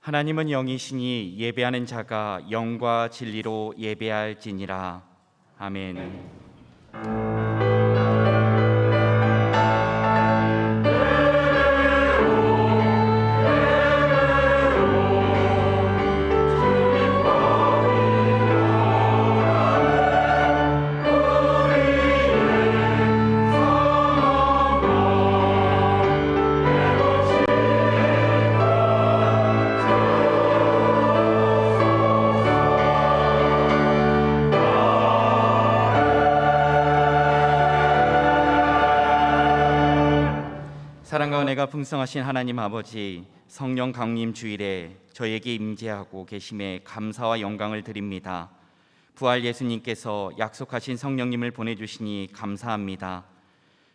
하나님은 영이시니 예배하는 자가 영과 진리로 예배할지니라. 아멘. 은혜가 풍성하신 하나님 아버지, 성령 강림 주일에 저에게 임재하고 계심에 감사와 영광을 드립니다. 부활 예수님께서 약속하신 성령님을 보내주시니 감사합니다.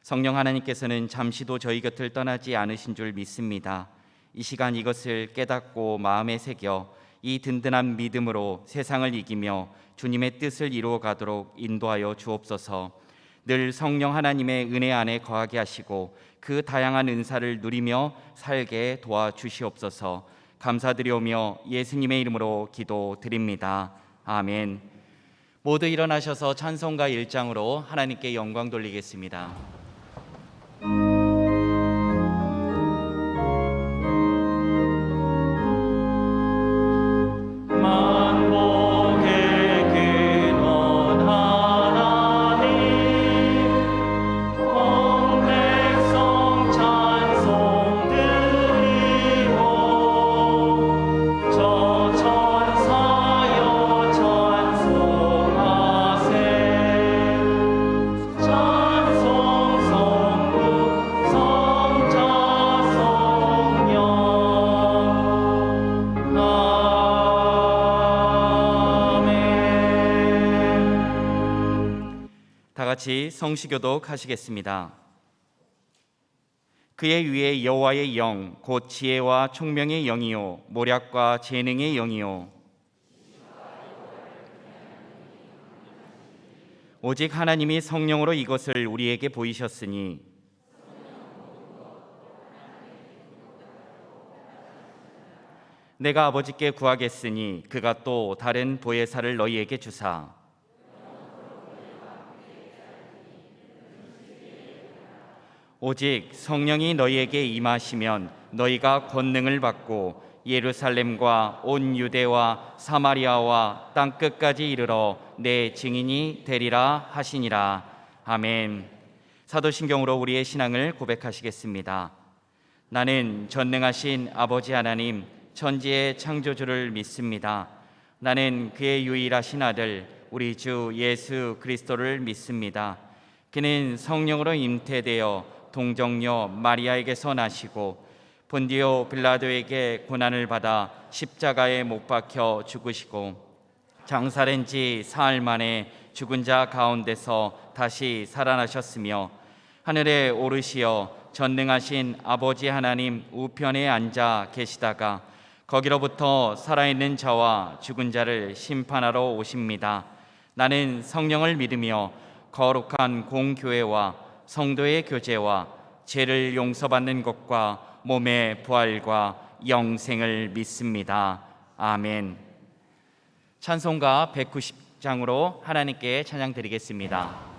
성령 하나님께서는 잠시도 저희 곁을 떠나지 않으신 줄 믿습니다. 이 시간 이것을 깨닫고 마음에 새겨 이 든든한 믿음으로 세상을 이기며 주님의 뜻을 이루어 가도록 인도하여 주옵소서. 늘 성령 하나님의 은혜 안에 거하게 하시고 그 다양한 은사를 누리며 살게 도와주시옵소서. 감사드리오며 예수님의 이름으로 기도드립니다. 아멘. 모두 일어나셔서 찬송가 1장으로 하나님께 영광 돌리겠습니다. 같이 성시교독 하시겠습니다. 그의 위에 여호와의 영 곧 지혜와 총명의 영이요 모략과 재능의 영이요 오직 하나님이 성령으로 이것을 우리에게 보이셨으니 내가 아버지께 구하겠으니 그가 또 다른 보혜사를 너희에게 주사 오직 성령이 너희에게 임하시면 너희가 권능을 받고 예루살렘과 온 유대와 사마리아와 땅 끝까지 이르러 내 증인이 되리라 하시니라. 아멘. 사도신경으로 우리의 신앙을 고백하시겠습니다. 나는 전능하신 아버지 하나님 천지의 창조주를 믿습니다. 나는 그의 유일하신 아들 우리 주 예수 그리스도를 믿습니다. 그는 성령으로 잉태되어 동정녀 마리아에게서 나시고 본디오 빌라도에게 고난을 받아 십자가에 못 박혀 죽으시고 장사된 지 사흘 만에 죽은 자 가운데서 다시 살아나셨으며 하늘에 오르시어 전능하신 아버지 하나님 우편에 앉아 계시다가 거기로부터 살아있는 자와 죽은 자를 심판하러 오십니다. 나는 성령을 믿으며 거룩한 공교회와 성도의 교제와 죄를 용서받는 것과 몸의 부활과 영생을 믿습니다. 아멘. 찬송가 190장으로 하나님께 찬양 드리겠습니다.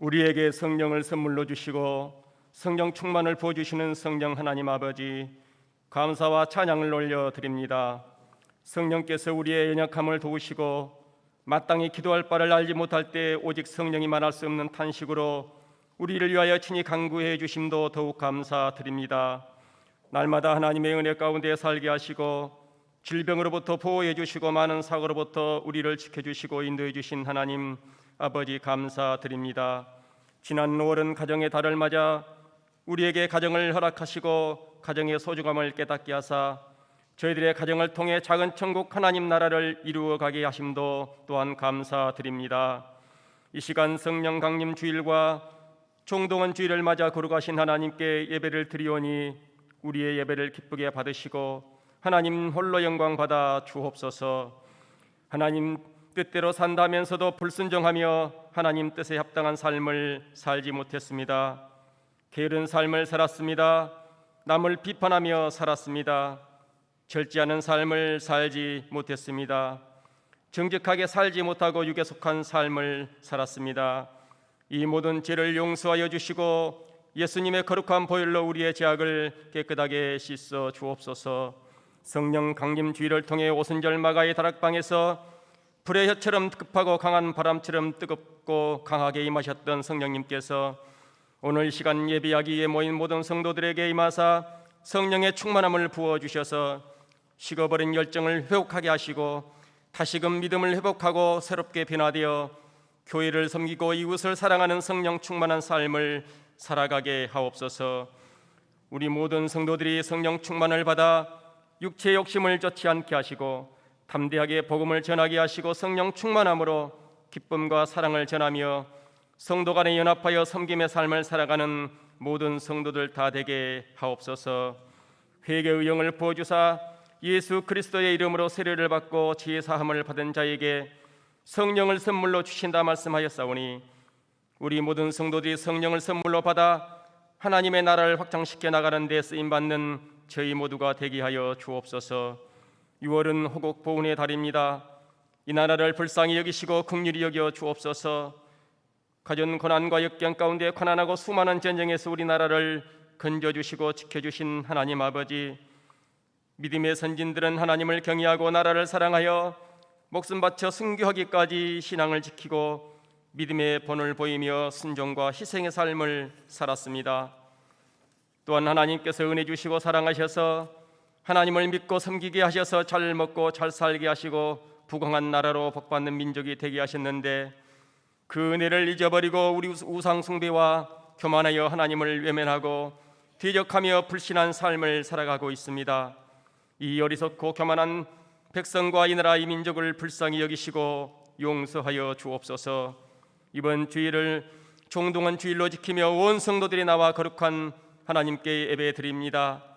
우리에게 성령을 선물로 주시고 성령 충만을 부어주시는 성령 하나님 아버지, 감사와 찬양을 올려드립니다. 성령께서 우리의 연약함을 도우시고 마땅히 기도할 바를 알지 못할 때 오직 성령이 말할 수 없는 탄식으로 우리를 위하여 친히 간구해 주심도 더욱 감사드립니다. 날마다 하나님의 은혜 가운데 살게 하시고 질병으로부터 보호해 주시고 많은 사고로부터 우리를 지켜주시고 인도해 주신 하나님 아버지 감사드립니다. 지난 5월은 가정의 달을 맞아 우리에게 가정을 허락하시고 가정의 소중함을 깨닫게 하사 저희들의 가정을 통해 작은 천국 하나님 나라를 이루어가게 하심도 또한 감사드립니다. 이 시간 성령 강림 주일과 총동원 주일을 맞아 거룩하신 하나님께 예배를 드리오니 우리의 예배를 기쁘게 받으시고 하나님 홀로 영광 받아 주옵소서. 하나님 뜻대로 산다면서도 불순종하며 하나님 뜻에 합당한 삶을 살지 못했습니다. 게으른 삶을 살았습니다. 남을 비판하며 살았습니다. 절제하는 삶을 살지 못했습니다. 정직하게 살지 못하고 육에 속한 삶을 살았습니다. 이 모든 죄를 용서하여 주시고 예수님의 거룩한 보혈로 우리의 죄악을 깨끗하게 씻어 주옵소서. 성령 강림 주일을 통해 오순절 마가의 다락방에서 불의 혀처럼 급하고 강한 바람처럼 뜨겁고 강하게 임하셨던 성령님께서 오늘 이 시간 예배하기에 모인 모든 성도들에게 임하사 성령의 충만함을 부어주셔서 식어버린 열정을 회복하게 하시고 다시금 믿음을 회복하고 새롭게 변화되어 교회를 섬기고 이웃을 사랑하는 성령 충만한 삶을 살아가게 하옵소서. 우리 모든 성도들이 성령 충만을 받아 육체의 욕심을 쫓지 않게 하시고 담대하게 복음을 전하게 하시고 성령 충만함으로 기쁨과 사랑을 전하며 성도 간에 연합하여 섬김의 삶을 살아가는 모든 성도들 다 되게 하옵소서. 회개의 영을 부어주사 예수 그리스도의 이름으로 세례를 받고 지혜 사함을 받은 자에게 성령을 선물로 주신다 말씀하였사오니 우리 모든 성도들이 성령을 선물로 받아 하나님의 나라를 확장시켜 나가는 데 쓰임받는 저희 모두가 되게 하여 주옵소서. 6월은 호국 보훈의 달입니다. 이 나라를 불쌍히 여기시고 긍휼히 여겨 주옵소서. 가진 고난과 역경 가운데 고난하고 수많은 전쟁에서 우리나라를 건져주시고 지켜주신 하나님 아버지, 믿음의 선진들은 하나님을 경외하고 나라를 사랑하여 목숨 바쳐 순교하기까지 신앙을 지키고 믿음의 본을 보이며 순종과 희생의 삶을 살았습니다. 또한 하나님께서 은혜 주시고 사랑하셔서 하나님을 믿고 섬기게 하셔서 잘 먹고 잘 살게 하시고 부강한 나라로 복받는 민족이 되게 하셨는데 그 은혜를 잊어버리고 우리 우상 숭배와 교만하여 하나님을 외면하고 대적하며 불신한 삶을 살아가고 있습니다. 이 어리석고 교만한 백성과 이 나라 이 민족을 불쌍히 여기시고 용서하여 주옵소서. 이번 주일을 총동원 주일로 지키며 온 성도들이 나와 거룩한 하나님께 예배드립니다.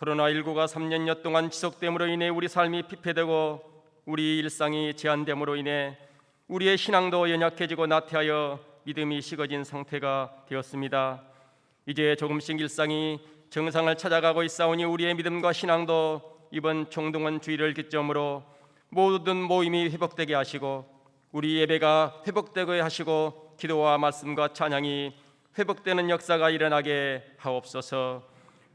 코로나19가 3년여 동안 지속됨으로 인해 우리 삶이 피폐되고 우리 일상이 제한됨으로 인해 우리의 신앙도 연약해지고 나태하여 믿음이 식어진 상태가 되었습니다. 이제 조금씩 일상이 정상을 찾아가고 있사오니 우리의 믿음과 신앙도 이번 총동원 주일을 기점으로 모든 모임이 회복되게 하시고 우리 예배가 회복되게 하시고 기도와 말씀과 찬양이 회복되는 역사가 일어나게 하옵소서.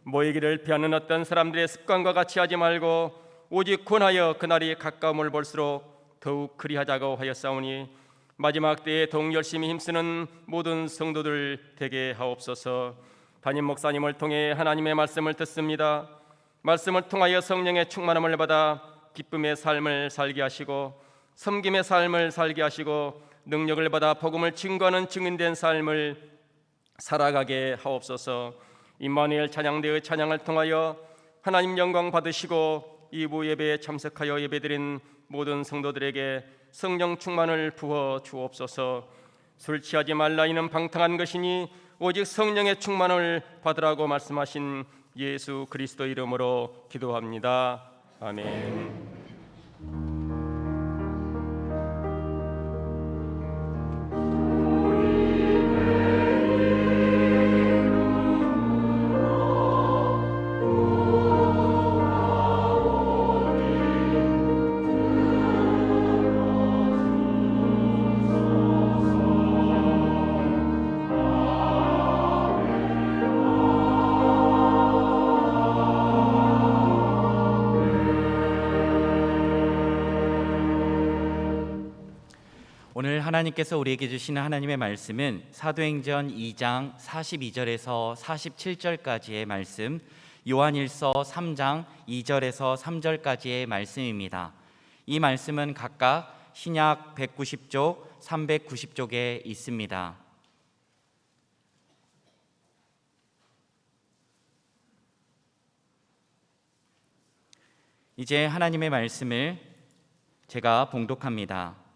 모이기를 피하는 어떤 사람들의 습관과 같이 하지 말고 오직 권하여 그날이 가까움을 볼수록 더욱 그리하자고 하였사오니 마지막 때에 더욱 열심히 힘쓰는 모든 성도들 되게 하옵소서. 담임 목사님을 통해 하나님의 말씀을 듣습니다. 말씀을 통하여 성령의 충만함을 받아 기쁨의 삶을 살게 하시고 섬김의 삶을 살게 하시고 능력을 받아 복음을 증거하는 증인된 삶을 살아가게 하옵소서. 임마누엘 찬양대의 찬양을 통하여 하나님 영광 받으시고 2부 예배에 참석하여 예배드린 모든 성도들에게 성령 충만을 부어 주옵소서. 술 취하지 말라 이는 방탕한 것이니 오직 성령의 충만을 받으라고 말씀하신 예수 그리스도 이름으로 기도합니다. 아멘. 하나님께서 우리에게 주시는 하나님의 말씀은 사도행전 2장 42절에서 47절까지의 말씀, 요한일서 3장 2절에서 3절까지의 말씀입니다. 이 말씀은 각각 신약 190쪽, 390쪽에 있습니다. 이제 하나님의 말씀을 제가 봉독합니다.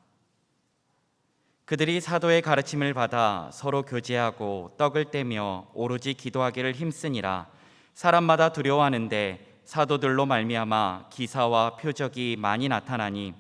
그들이 사도의 가르침을 받아 서로 교제하고 떡을 떼며 오로지 기도하기를 힘쓰니라. 사람마다 두려워하는데 사도들로 말미암아 기사와 표적이 많이 나타나니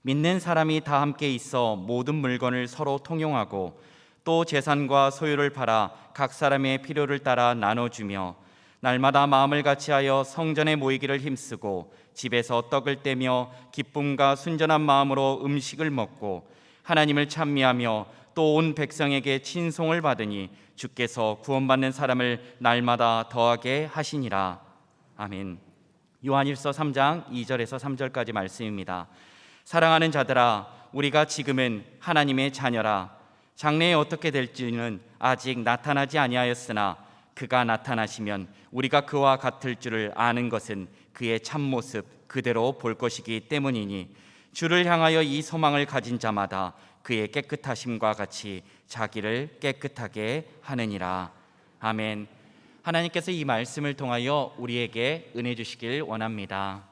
믿는 사람이 다 함께 있어 모든 물건을 서로 통용하고 또 재산과 소유를 팔아 각 사람의 필요를 따라 나눠주며 날마다 마음을 같이하여 성전에 모이기를 힘쓰고 집에서 떡을 떼며 기쁨과 순전한 마음으로 음식을 먹고 하나님을 찬미하며 또 온 백성에게 친송을 받으니 주께서 구원받는 사람을 날마다 더하게 하시니라. 아멘. 요한일서 3장 2절에서 3절까지 말씀입니다. 사랑하는 자들아, 우리가 지금은 하나님의 자녀라. 장래에 어떻게 될지는 아직 나타나지 아니하였으나 그가 나타나시면 우리가 그와 같을 줄을 아는 것은 그의 참모습 그대로 볼 것이기 때문이니 주를 향하여 이 소망을 가진 자마다 그의 깨끗하심과 같이 자기를 깨끗하게 하느니라. 아멘. 하나님께서 이 말씀을 통하여 우리에게 은혜 주시길 원합니다.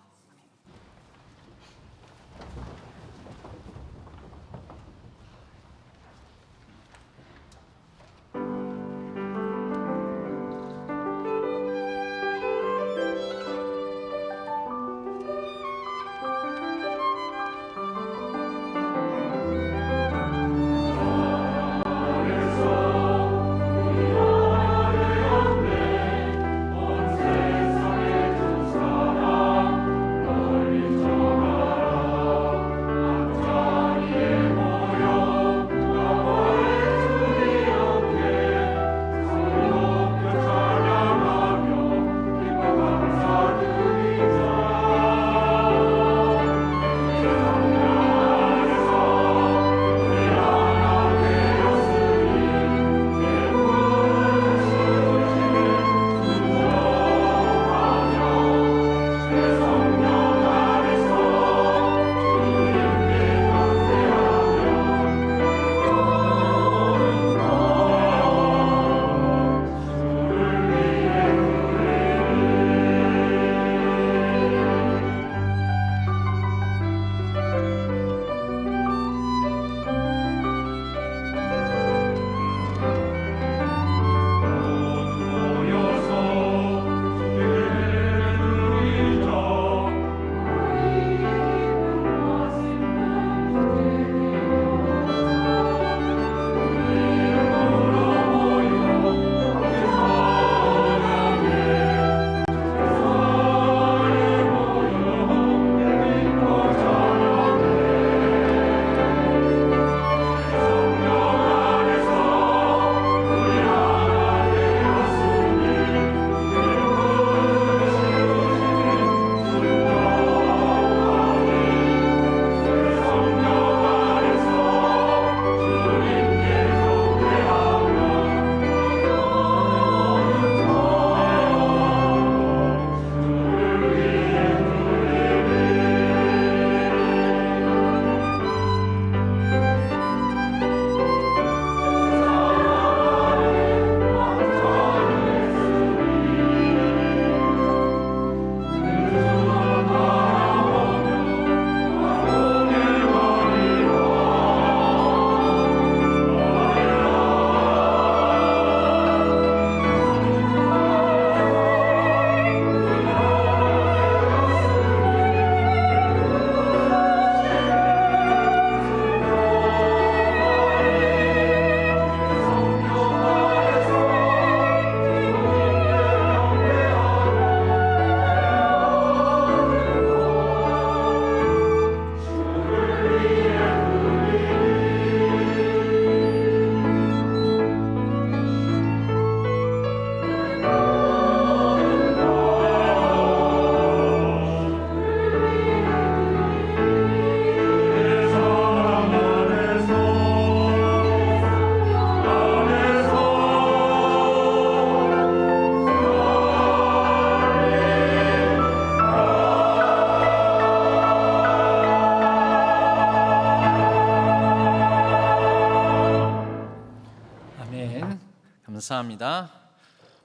감사합니다.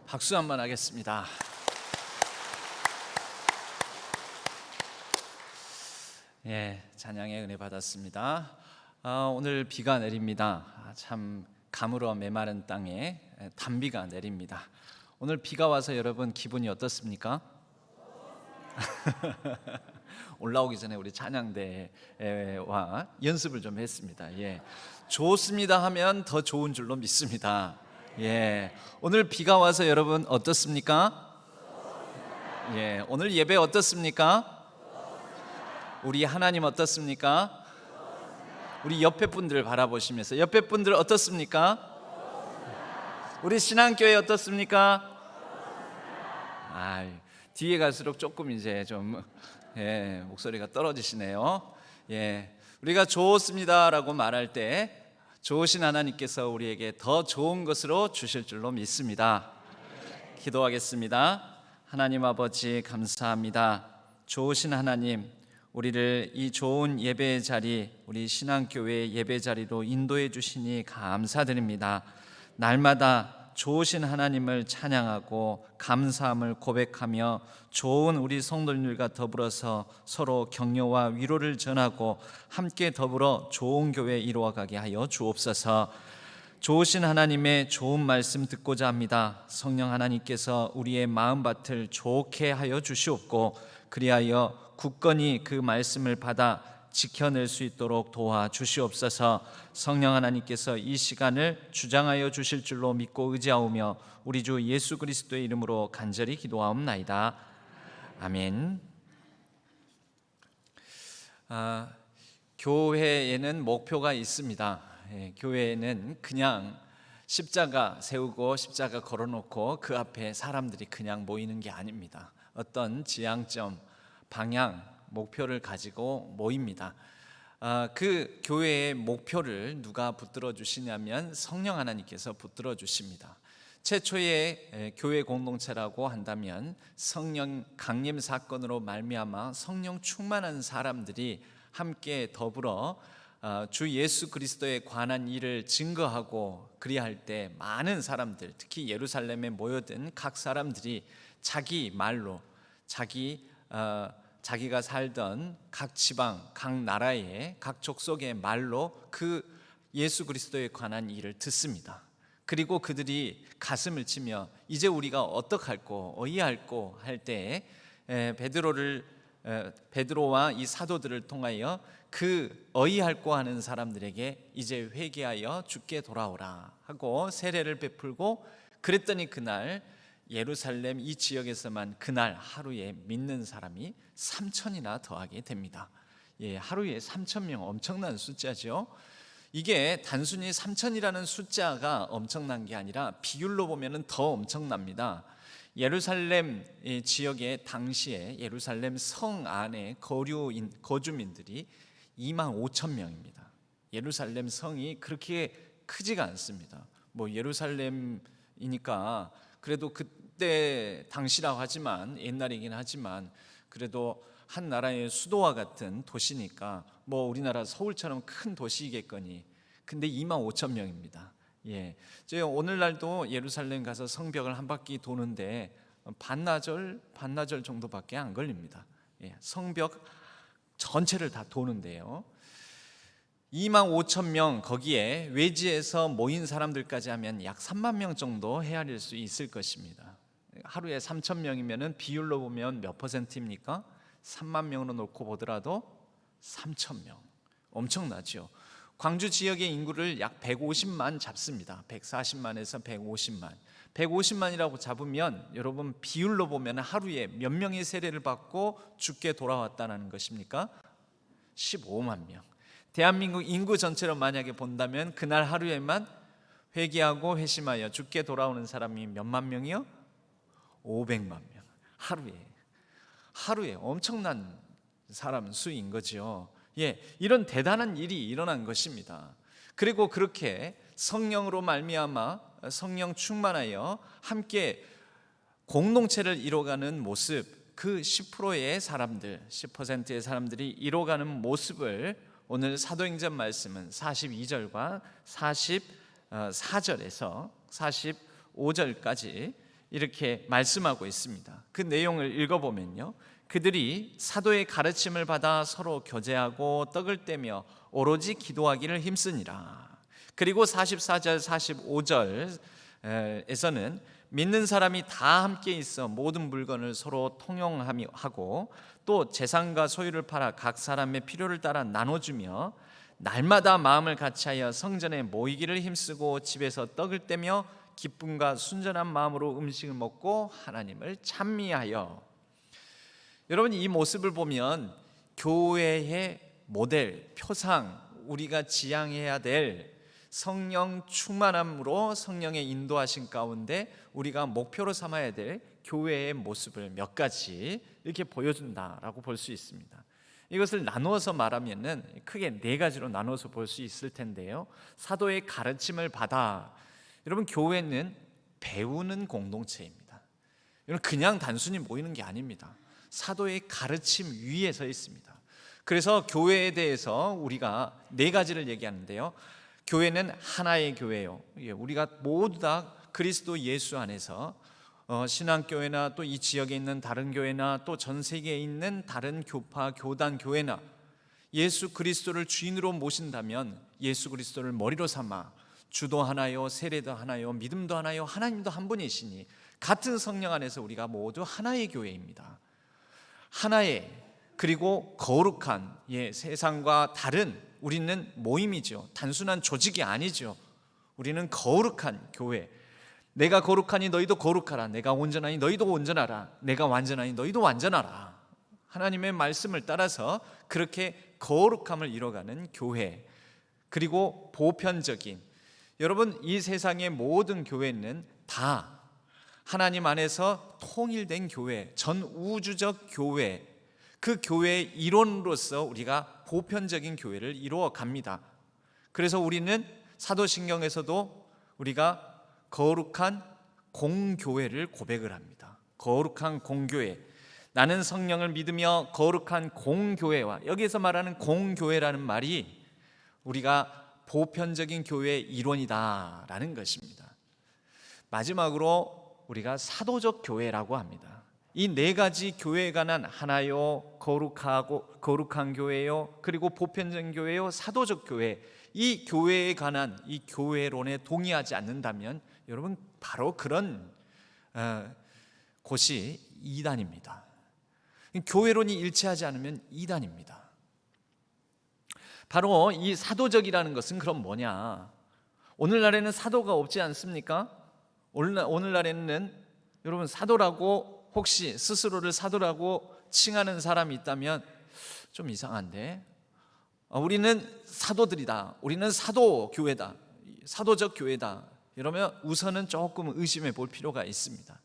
박수 한번 하겠습니다. 예, 찬양의 은혜 받았습니다. 오늘 비가 내립니다. 참 가물어 메마른 땅에 단비가 내립니다. 오늘 비가 와서 여러분 기분이 어떻습니까? 올라오기 전에 우리 찬양대와 연습을 좀 했습니다. 예, 좋습니다 하면 더 좋은 줄로 믿습니다. 예, 오늘 비가 와서 여러분 어떻습니까? 예, 오늘 예배 어떻습니까? 우리 하나님 어떻습니까? 우리 옆에 분들을 바라보시면서 옆에 분들 어떻습니까? 우리 신앙교회 어떻습니까? 뒤에 갈수록 조금 이제 좀 목소리가 떨어지시네요. 예, 우리가 좋습니다라고 말할 때 좋으신 하나님께서 우리에게 더 좋은 것으로 주실 줄로 믿습니다. 기도하겠습니다. 하나님 아버지 감사합니다. 좋으신 하나님, 우리를 이 좋은 예배의 자리, 우리 신앙교회의 예배 자리로 인도해 주시니 감사드립니다. 날마다 좋으신 하나님을 찬양하고 감사함을 고백하며 좋은 우리 성도님들과 더불어서 서로 격려와 위로를 전하고 함께 더불어 좋은 교회 이루어가게 하여 주옵소서. 좋으신 하나님의 좋은 말씀 듣고자 합니다. 성령 하나님께서 우리의 마음밭을 좋게 하여 주시옵고 그리하여 굳건히 그 말씀을 받아 지켜낼 수 있도록 도와주시옵소서. 성령 하나님께서 이 시간을 주장하여 주실 줄로 믿고 의지하오며 우리 주 예수 그리스도의 이름으로 간절히 기도하옵나이다. 아멘. 교회에는 목표가 있습니다. 교회에는 그냥 십자가 세우고 십자가 걸어놓고 그 앞에 사람들이 그냥 모이는 게 아닙니다. 어떤 지향점, 방향, 목표를 가지고 모입니다. 그 교회의 목표를 누가 붙들어 주시냐면 성령 하나님께서 붙들어 주십니다. 최초의 교회 공동체라고 한다면 성령 강림 사건으로 말미암아 성령 충만한 사람들이 함께 더불어 주 예수 그리스도에 관한 일을 증거하고 그리할 때 많은 사람들, 특히 예루살렘에 모여든 각 사람들이 자기 말로 자기가 살던 각 지방, 각 나라의 각 족속의 말로 그 예수 그리스도에 관한 일을 듣습니다. 그리고 그들이 가슴을 치며 이제 우리가 어떡할꼬 어이할꼬 할 때 베드로와 이 사도들을 통하여 그 어이할꼬 하는 사람들에게 이제 회개하여 주께 돌아오라 하고 세례를 베풀고 그랬더니 그날 예루살렘 이 지역에서만 그날 하루에 믿는 사람이 3,000이나 더하게 됩니다. 예, 하루에 3,000명, 엄청난 숫자죠. 이게 단순히 3,000이라는 숫자가 엄청난 게 아니라 비율로 보면 더 엄청납니다. 예루살렘 지역의 당시에 예루살렘 성 안에 거주민들이 25,000명입니다. 예루살렘 성이 그렇게 크지가 않습니다. 뭐 예루살렘이니까 그래도 그때 당시라고 하지만 옛날이긴 하지만 그래도 한 나라의 수도와 같은 도시니까 뭐 우리나라 서울처럼 큰 도시이겠거니. 근데 25,000명입니다. 예, 제가 오늘날도 예루살렘 가서 성벽을 한 바퀴 도는데 반나절 정도밖에 안 걸립니다. 예, 성벽 전체를 다 도는데요. 25,000명 거기에 외지에서 모인 사람들까지 하면 약 3만 명 정도 헤아릴 수 있을 것입니다. 하루에 3,000명이면 비율로 보면 몇 퍼센트입니까? 3만 명으로 놓고 보더라도 3,000명. 엄청나죠. 광주 지역의 인구를 약 150만 잡습니다. 140만에서 150만. 150만이라고 잡으면 여러분 비율로 보면 하루에 몇 명의 세례를 받고 주께 돌아왔다는 것입니까? 15만 명. 대한민국 인구 전체로 만약에 본다면 그날 하루에만 회개하고 회심하여 주께 돌아오는 사람이 몇만 명이요? 500만 명. 하루에 엄청난 사람 수인 거죠. 예, 이런 대단한 일이 일어난 것입니다. 그리고 그렇게 성령으로 말미암아 성령 충만하여 함께 공동체를 이뤄가는 모습, 그 10%의 사람들, 10%의 사람들이 이뤄가는 모습을 오늘 사도행전 말씀은 42절과 44절에서 45절까지 이렇게 말씀하고 있습니다. 그 내용을 읽어보면요, 그들이 사도의 가르침을 받아 서로 교제하고 떡을 떼며 오로지 기도하기를 힘쓰니라. 그리고 44절 45절에서는 믿는 사람이 다 함께 있어 모든 물건을 서로 통용하고 또 재산과 소유를 팔아 각 사람의 필요를 따라 나눠주며 날마다 마음을 같이하여 성전에 모이기를 힘쓰고 집에서 떡을 떼며 기쁨과 순전한 마음으로 음식을 먹고 하나님을 찬미하여. 여러분, 이 모습을 보면 교회의 모델, 표상, 우리가 지향해야 될 성령 충만함으로 성령의 인도하신 가운데 우리가 목표로 삼아야 될 교회의 모습을 몇 가지 이렇게 보여준다라고 볼 수 있습니다. 이것을 나누어서 말하면은 크게 네 가지로 나눠서 볼 수 있을 텐데요. 사도의 가르침을 받아. 여러분, 교회는 배우는 공동체입니다. 여러분, 그냥 단순히 모이는 게 아닙니다. 사도의 가르침 위에 서 있습니다. 그래서 교회에 대해서 우리가 네 가지를 얘기하는데요. 교회는 하나의 교회예요. 우리가 모두 다 그리스도 예수 안에서 신앙교회나 또 이 지역에 있는 다른 교회나 또 전 세계에 있는 다른 교파, 교단, 교회나 예수 그리스도를 주인으로 모신다면 예수 그리스도를 머리로 삼아 주도 하나요, 세례도 하나요, 믿음도 하나요, 하나님도 한 분이시니 같은 성령 안에서 우리가 모두 하나의 교회입니다. 하나의, 그리고 거룩한, 세상과 다른 우리는 모임이죠. 단순한 조직이 아니죠. 우리는 거룩한 교회. 내가 거룩하니 너희도 거룩하라. 내가 온전하니 너희도 온전하라. 내가 완전하니 너희도 완전하라. 하나님의 말씀을 따라서 그렇게 거룩함을 이뤄가는 교회. 그리고 보편적인, 여러분, 이 세상의 모든 교회는 다 하나님 안에서 통일된 교회, 전 우주적 교회, 그 교회의 일원으로서 우리가 보편적인 교회를 이루어 갑니다. 그래서 우리는 사도신경에서도 우리가 거룩한 공교회를 고백을 합니다. 거룩한 공교회. 나는 성령을 믿으며 거룩한 공교회와, 여기서 말하는 공교회라는 말이 우리가 보편적인 교회의 일원이다라는 것입니다. 마지막으로 우리가 사도적 교회라고 합니다. 이 네 가지 교회에 관한 하나요, 거룩한 교회요, 그리고 보편적인 교회요, 사도적 교회, 이 교회에 관한 이 교회론에 동의하지 않는다면 여러분, 바로 그런 곳이 이단입니다. 교회론이 일치하지 않으면 이단입니다. 바로 이 사도적이라는 것은 그럼 뭐냐? 오늘날에는 사도가 없지 않습니까? 오늘날에는 여러분, 사도라고 혹시 스스로를 사도라고 칭하는 사람이 있다면 좀 이상한데, 우리는 사도들이다, 우리는 사도 교회다, 사도적 교회다, 이러면 우선은 조금 의심해 볼 필요가 있습니다.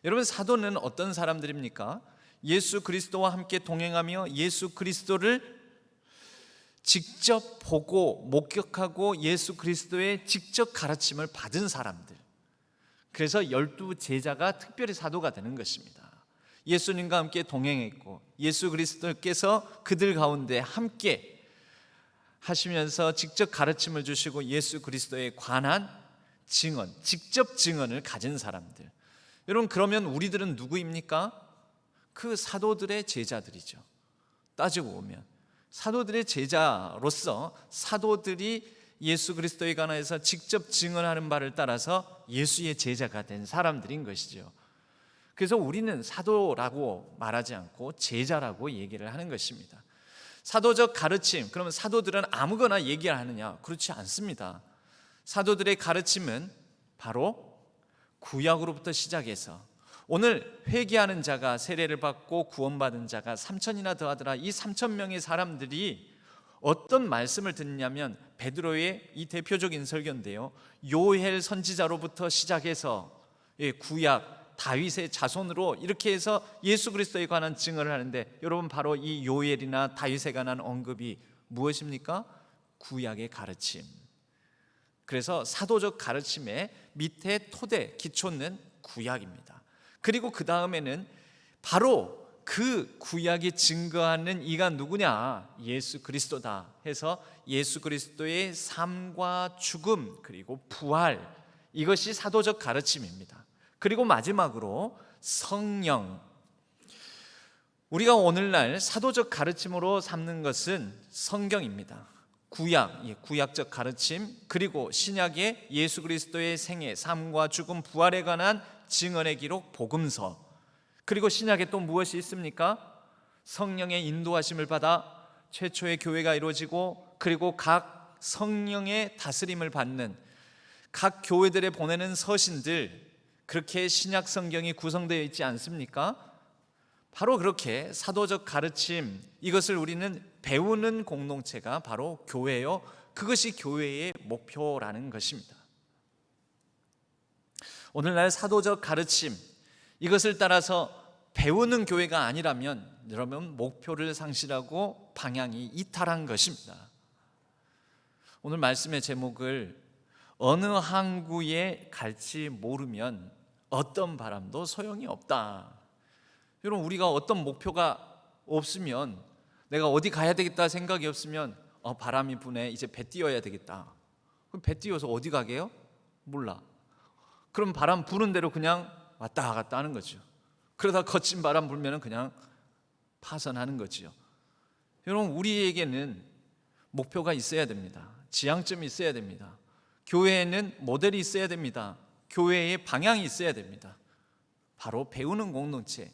여러분, 사도는 어떤 사람들입니까? 예수 그리스도와 함께 동행하며 예수 그리스도를 직접 보고 목격하고 예수 그리스도의 직접 가르침을 받은 사람들. 그래서 12제자가 특별히 사도가 되는 것입니다. 예수님과 함께 동행했고 예수 그리스도께서 그들 가운데 함께 하시면서 직접 가르침을 주시고 예수 그리스도에 관한 증언, 직접 증언을 가진 사람들. 여러분, 그러면 우리들은 누구입니까? 그 사도들의 제자들이죠. 따지고 보면 사도들의 제자로서 사도들이 예수 그리스도에 관해서 직접 증언하는 바를 따라서 예수의 제자가 된 사람들인 것이죠. 그래서 우리는 사도라고 말하지 않고 제자라고 얘기를 하는 것입니다. 사도적 가르침, 그러면 사도들은 아무거나 얘기를 하느냐? 그렇지 않습니다. 사도들의 가르침은 바로 구약으로부터 시작해서 오늘 회개하는 자가 세례를 받고 구원받은 자가 3,000이나 더하더라. 이 3,000명의 사람들이 어떤 말씀을 듣냐면 베드로의 이 대표적인 설교인데요, 요엘 선지자로부터 시작해서 구약 다윗의 자손으로 이렇게 해서 예수 그리스도에 관한 증언을 하는데, 여러분, 바로 이 요엘이나 다윗에 관한 언급이 무엇입니까? 구약의 가르침. 그래서 사도적 가르침의 밑에 토대, 기초는 구약입니다. 그리고 그 다음에는 바로 그 구약이 증거하는 이가 누구냐? 예수 그리스도다 해서 예수 그리스도의 삶과 죽음 그리고 부활, 이것이 사도적 가르침입니다. 그리고 마지막으로 성령. 우리가 오늘날 사도적 가르침으로 삼는 것은 성경입니다. 구약적 가르침, 그리고 신약의 예수 그리스도의 생애, 삶과 죽음, 부활에 관한 증언의 기록, 복음서. 그리고 신약에 또 무엇이 있습니까? 성령의 인도하심을 받아 최초의 교회가 이루어지고, 그리고 각 성령의 다스림을 받는 각 교회들에 보내는 서신들, 그렇게 신약 성경이 구성되어 있지 않습니까? 바로 그렇게 사도적 가르침, 이것을 우리는 배우는 공동체가 바로 교회요, 그것이 교회의 목표라는 것입니다. 오늘날 사도적 가르침, 이것을 따라서 배우는 교회가 아니라면 여러분 목표를 상실하고 방향이 이탈한 것입니다. 오늘 말씀의 제목을 어느 항구에 갈지 모르면 어떤 바람도 소용이 없다. 여러분, 우리가 어떤 목표가 없으면, 내가 어디 가야 되겠다 생각이 없으면 바람이 부네, 이제 배 띄워야 되겠다. 그럼 배 띄워서 어디 가게요? 몰라. 그럼 바람 부는 대로 그냥 왔다 갔다 하는 거죠. 그러다 거친 바람 불면 그냥 파선하는 거지요. 여러분, 우리에게는 목표가 있어야 됩니다. 지향점이 있어야 됩니다. 교회에는 모델이 있어야 됩니다. 교회의 방향이 있어야 됩니다. 바로 배우는 공동체,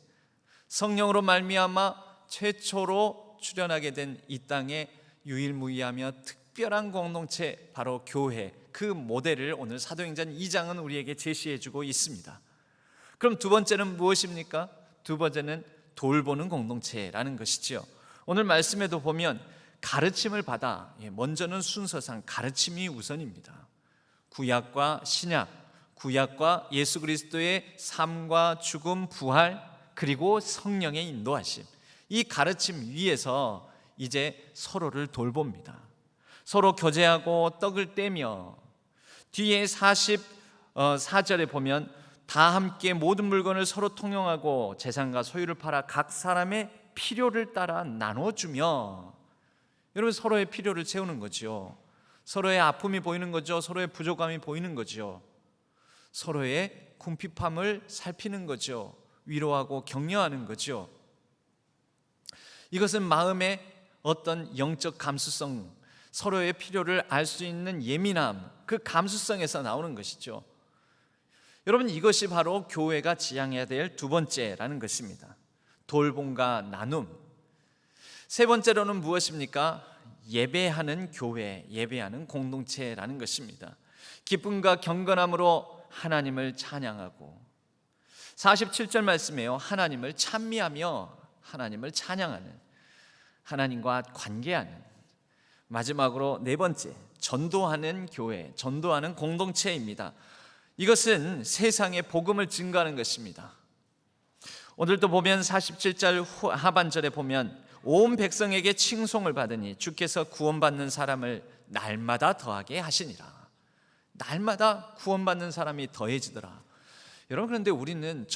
성령으로 말미암아 최초로 출현하게 된 이 땅에 유일무이하며 특별한 공동체, 바로 교회, 그 모델을 오늘 사도행전 2장은 우리에게 제시해주고 있습니다. 그럼 두 번째는 무엇입니까? 두 번째는 돌보는 공동체라는 것이지요. 오늘 말씀에도 보면 가르침을 받아, 먼저는 순서상 가르침이 우선입니다. 구약과 신약, 구약과 예수 그리스도의 삶과 죽음, 부활, 그리고 성령의 인도하심, 이 가르침 위에서 이제 서로를 돌봅니다. 서로 교제하고 떡을 떼며, 뒤에 44절에 보면 다 함께 모든 물건을 서로 통용하고 재산과 소유를 팔아 각 사람의 필요를 따라 나눠주며, 여러분, 서로의 필요를 채우는 거죠. 서로의 아픔이 보이는 거죠. 서로의 부족함이 보이는 거죠. 서로의 궁핍함을 살피는 거죠. 위로하고 격려하는 거죠. 이것은 마음의 어떤 영적 감수성, 서로의 필요를 알 수 있는 예민함, 그 감수성에서 나오는 것이죠. 여러분, 이것이 바로 교회가 지향해야 될 두 번째라는 것입니다. 돌봄과 나눔. 세 번째로는 무엇입니까? 예배하는 교회, 예배하는 공동체라는 것입니다. 기쁨과 경건함으로 하나님을 찬양하고, 47절 말씀에요, 하나님을 찬미하며 하나님을 찬양하는, 하나님과 관계하는. 마지막으로 네 번째, 전도하는 교회, 전도하는 공동체입니다. 이것은 세상에 복음을 증거하는 것입니다. 오늘도 보면 47절 하반절에 보면 온 백성에게 칭송을 받으니 주께서 구원받는 사람을 날마다 더하게 하시니라. 날마다 구원받는 사람이 더해지더라. 여러분, 그런데 우리는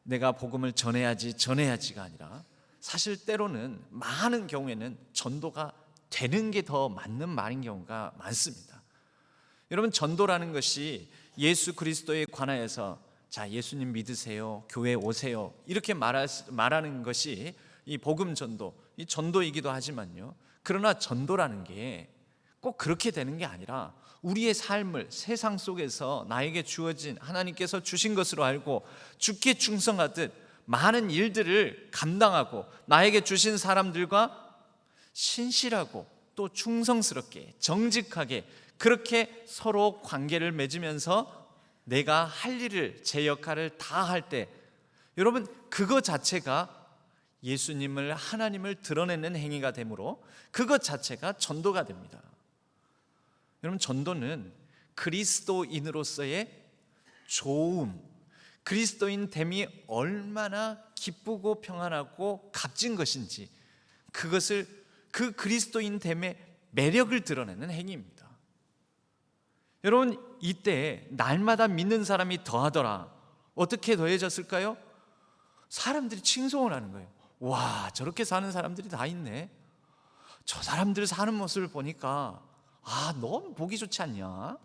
내가 복음을 전해야지가 아니라, 사실 때로는 많은 경우에는 전도가 되는 게 더 맞는 말인 경우가 많습니다. 여러분, 전도라는 것이 예수 그리스도에 관하여서 자, 예수님 믿으세요, 교회 오세요, 이렇게 말하는 것이 이 복음 전도, 이 전도이기도 하지만요, 그러나 전도라는 게 꼭 그렇게 되는 게 아니라 우리의 삶을 세상 속에서 나에게 주어진, 하나님께서 주신 것으로 알고 주께 충성하듯 많은 일들을 감당하고 나에게 주신 사람들과 신실하고 또 충성스럽게 정직하게 그렇게 서로 관계를 맺으면서 내가 할 일을, 제 역할을 다 할 때, 여러분, 그거 자체가 예수님을, 하나님을 드러내는 행위가 되므로 그것 자체가 전도가 됩니다. 여러분, 전도는 그리스도인으로서의 좋음, 그리스도인 됨이 얼마나 기쁘고 평안하고 값진 것인지, 그것을, 그 그리스도인 됨의 매력을 드러내는 행위입니다. 여러분, 이때 날마다 믿는 사람이 더하더라. 어떻게 더해졌을까요? 사람들이 칭송을 하는 거예요. 와, 저렇게 사는 사람들이 다 있네. 저 사람들 사는 모습을 보니까 너무 보기 좋지 않냐?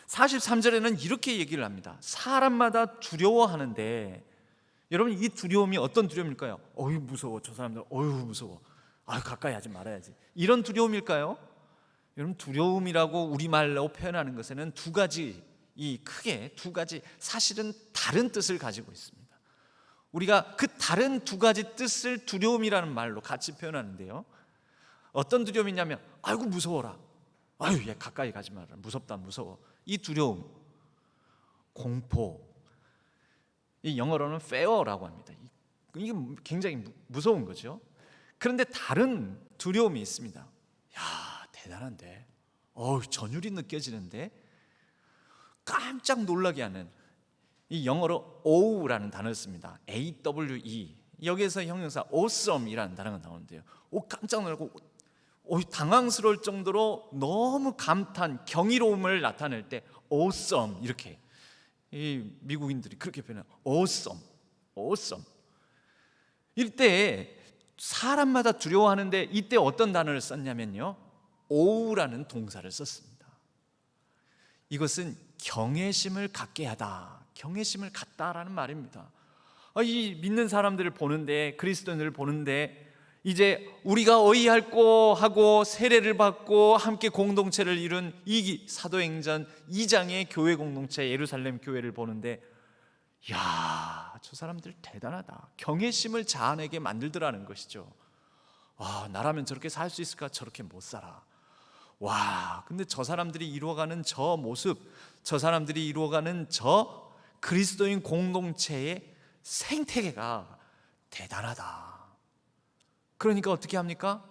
43절에는 이렇게 얘기를 합니다. 사람마다 두려워하는데, 여러분 이 두려움이 어떤 두려움일까요? 어휴 무서워, 저 사람들 어휴 무서워, 아유 가까이 하지 말아야지, 이런 두려움일까요? 여러분 두려움이라고 우리말로 표현하는 것에는 두 가지, 크게 두 가지 사실은 다른 뜻을 가지고 있습니다. 우리가 그 다른 두 가지 뜻을 두려움이라는 말로 같이 표현하는데요, 어떤 두려움이냐면 아이고 무서워라, 아유 얘 가까이 가지 마라, 무섭다 무서워, 이 두려움, 공포, 이 영어로는 fear라고 합니다. 이게 굉장히 무서운 거죠. 그런데 다른 두려움이 있습니다. 야 대단한데, 전율이 느껴지는데, 깜짝 놀라게 하는, 이 영어로 O라는 단어를 씁니다. AWE. 여기에서 형용사 awesome이라는 단어가 나오는데요, 깜짝 놀라고 당황스러울 정도로 너무 감탄, 경이로움을 나타낼 때 awesome, 이렇게 이 미국인들이 그렇게 표현해요. awesome, awesome. 이때 사람마다 두려워하는데, 이때 어떤 단어를 썼냐면요, 오우라는 동사를 썼습니다. 이것은 경외심을 갖게 하다, 경외심을 갖다라는 말입니다. 이 믿는 사람들을 보는데, 그리스도인들을 보는데, 이제 우리가 어이할고 하고 세례를 받고 함께 공동체를 이룬 이 사도행전 2장의 교회 공동체 예루살렘 교회를 보는데, 야, 저 사람들 대단하다, 경외심을 자아내게 만들더라는 것이죠. 나라면 저렇게 살 수 있을까? 저렇게 못 살아. 와, 근데 저 사람들이 이루어가는 저 모습, 저 사람들이 이루어가는 저 그리스도인 공동체의 생태계가 대단하다. 그러니까 어떻게 합니까?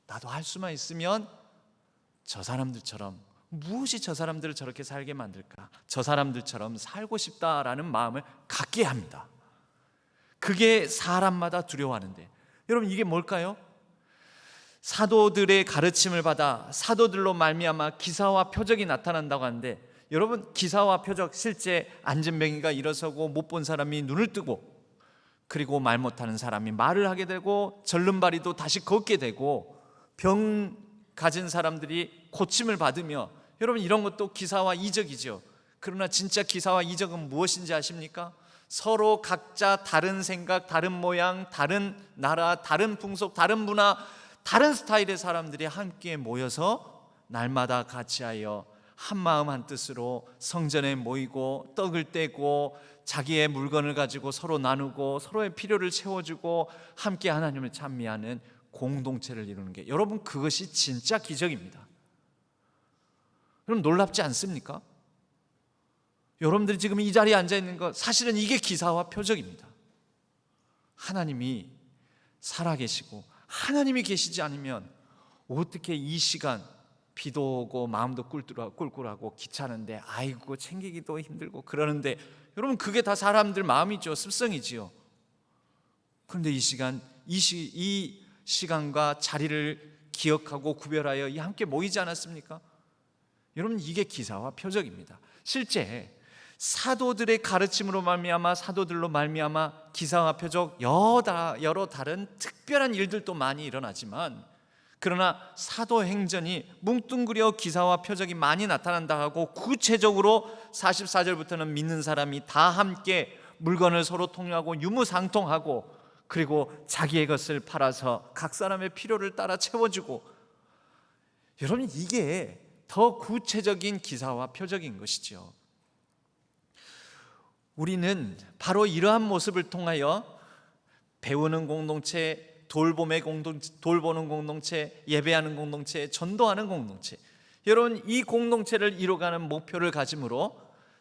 나도 할 수만 있으면 저 사람들처럼, 무엇이 저 사람들을 저렇게 살게 만들까? 저 사람들처럼 살고 싶다라는 마음을 갖게 합니다. 그게 사람마다 두려워하는데, 여러분 이게 뭘까요? 사도들의 가르침을 받아 사도들로 말미암아 기사와 표적이 나타난다고 하는데, 여러분 기사와 표적, 실제 안진뱅이가 일어서고 못 본 사람이 눈을 뜨고, 그리고 말 못하는 사람이 말을 하게 되고, 절름발이도 다시 걷게 되고, 병 가진 사람들이 고침을 받으며, 여러분 이런 것도 기사와 이적이죠. 그러나 진짜 기사와 이적은 무엇인지 아십니까? 서로 각자 다른 생각, 다른 모양, 다른 나라, 다른 풍속, 다른 문화, 다른 스타일의 사람들이 함께 모여서 날마다 같이하여 한마음 한뜻으로 성전에 모이고 떡을 떼고 자기의 물건을 가지고 서로 나누고 서로의 필요를 채워주고 함께 하나님을 찬미하는 공동체를 이루는 게, 여러분 그것이 진짜 기적입니다. 여러분 놀랍지 않습니까? 여러분들이 지금 이 자리에 앉아 있는 것, 사실은 이게 기사와 표적입니다. 하나님이 살아계시고 하나님이 계시지 않으면 어떻게 이 시간 비도 오고 마음도 꿀꿀하고 귀찮은데 아이고 챙기기도 힘들고 그러는데, 여러분 그게 다 사람들 마음이죠. 습성이지요. 그런데 이 시간, 이 시간과 자리를 기억하고 구별하여 함께 모이지 않았습니까? 여러분 이게 기사와 표적입니다. 실제 사도들의 가르침으로 말미암아, 사도들로 말미암아 기사와 표적, 여러 다른 특별한 일들도 많이 일어나지만, 그러나 사도행전이 뭉뚱그려 기사와 표적이 많이 나타난다 하고, 구체적으로 44절부터는 믿는 사람이 다 함께 물건을 서로 통용하고 유무상통하고, 그리고 자기의 것을 팔아서 각 사람의 필요를 따라 채워주고, 여러분 이게 더 구체적인 기사와 표적인 것이죠. 우리는 바로 이러한 모습을 통하여 배우는 공동체, 돌보는 공동체, 예배하는 공동체, 전도하는 공동체, 여러분 이 공동체를 이루어가는 목표를 가짐으로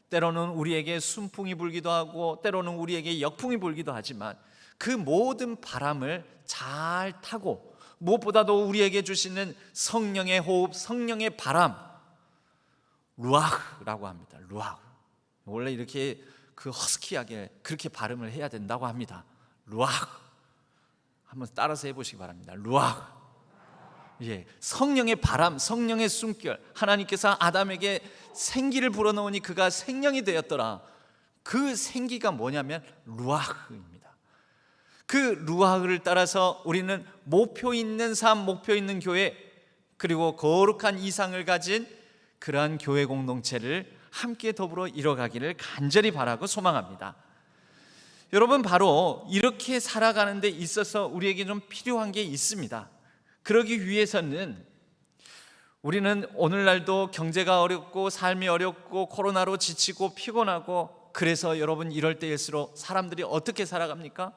때로는 우리에게 순풍이 불기도 하고 때로는 우리에게 역풍이 불기도 하지만, 그 모든 바람을 잘 타고, 무엇보다도 우리에게 주시는 성령의 호흡, 성령의 바람, 루아흐라고 합니다. 루아흐. 원래 이렇게 허스키하게 그렇게 발음을 해야 된다고 합니다. 루아흐. 한번 따라서 해보시기 바랍니다. 루아흐. 성령의 바람, 성령의 숨결. 하나님께서 아담에게 생기를 불어넣으니 그가 생명이 되었더라. 그 생기가 뭐냐면 루아흐입니다. 그 루아흐를 따라서 우리는 목표 있는 삶, 목표 있는 교회, 그리고 거룩한 이상을 가진 그러한 교회 공동체를 함께 더불어 이뤄가기를 간절히 바라고 소망합니다. 여러분, 바로 이렇게 살아가는 데 있어서 우리에게 좀 필요한 게 있습니다. 그러기 위해서는 우리는 오늘날도 경제가 어렵고 삶이 어렵고 코로나로 지치고 피곤하고, 그래서 여러분 이럴 때일수록 사람들이 어떻게 살아갑니까?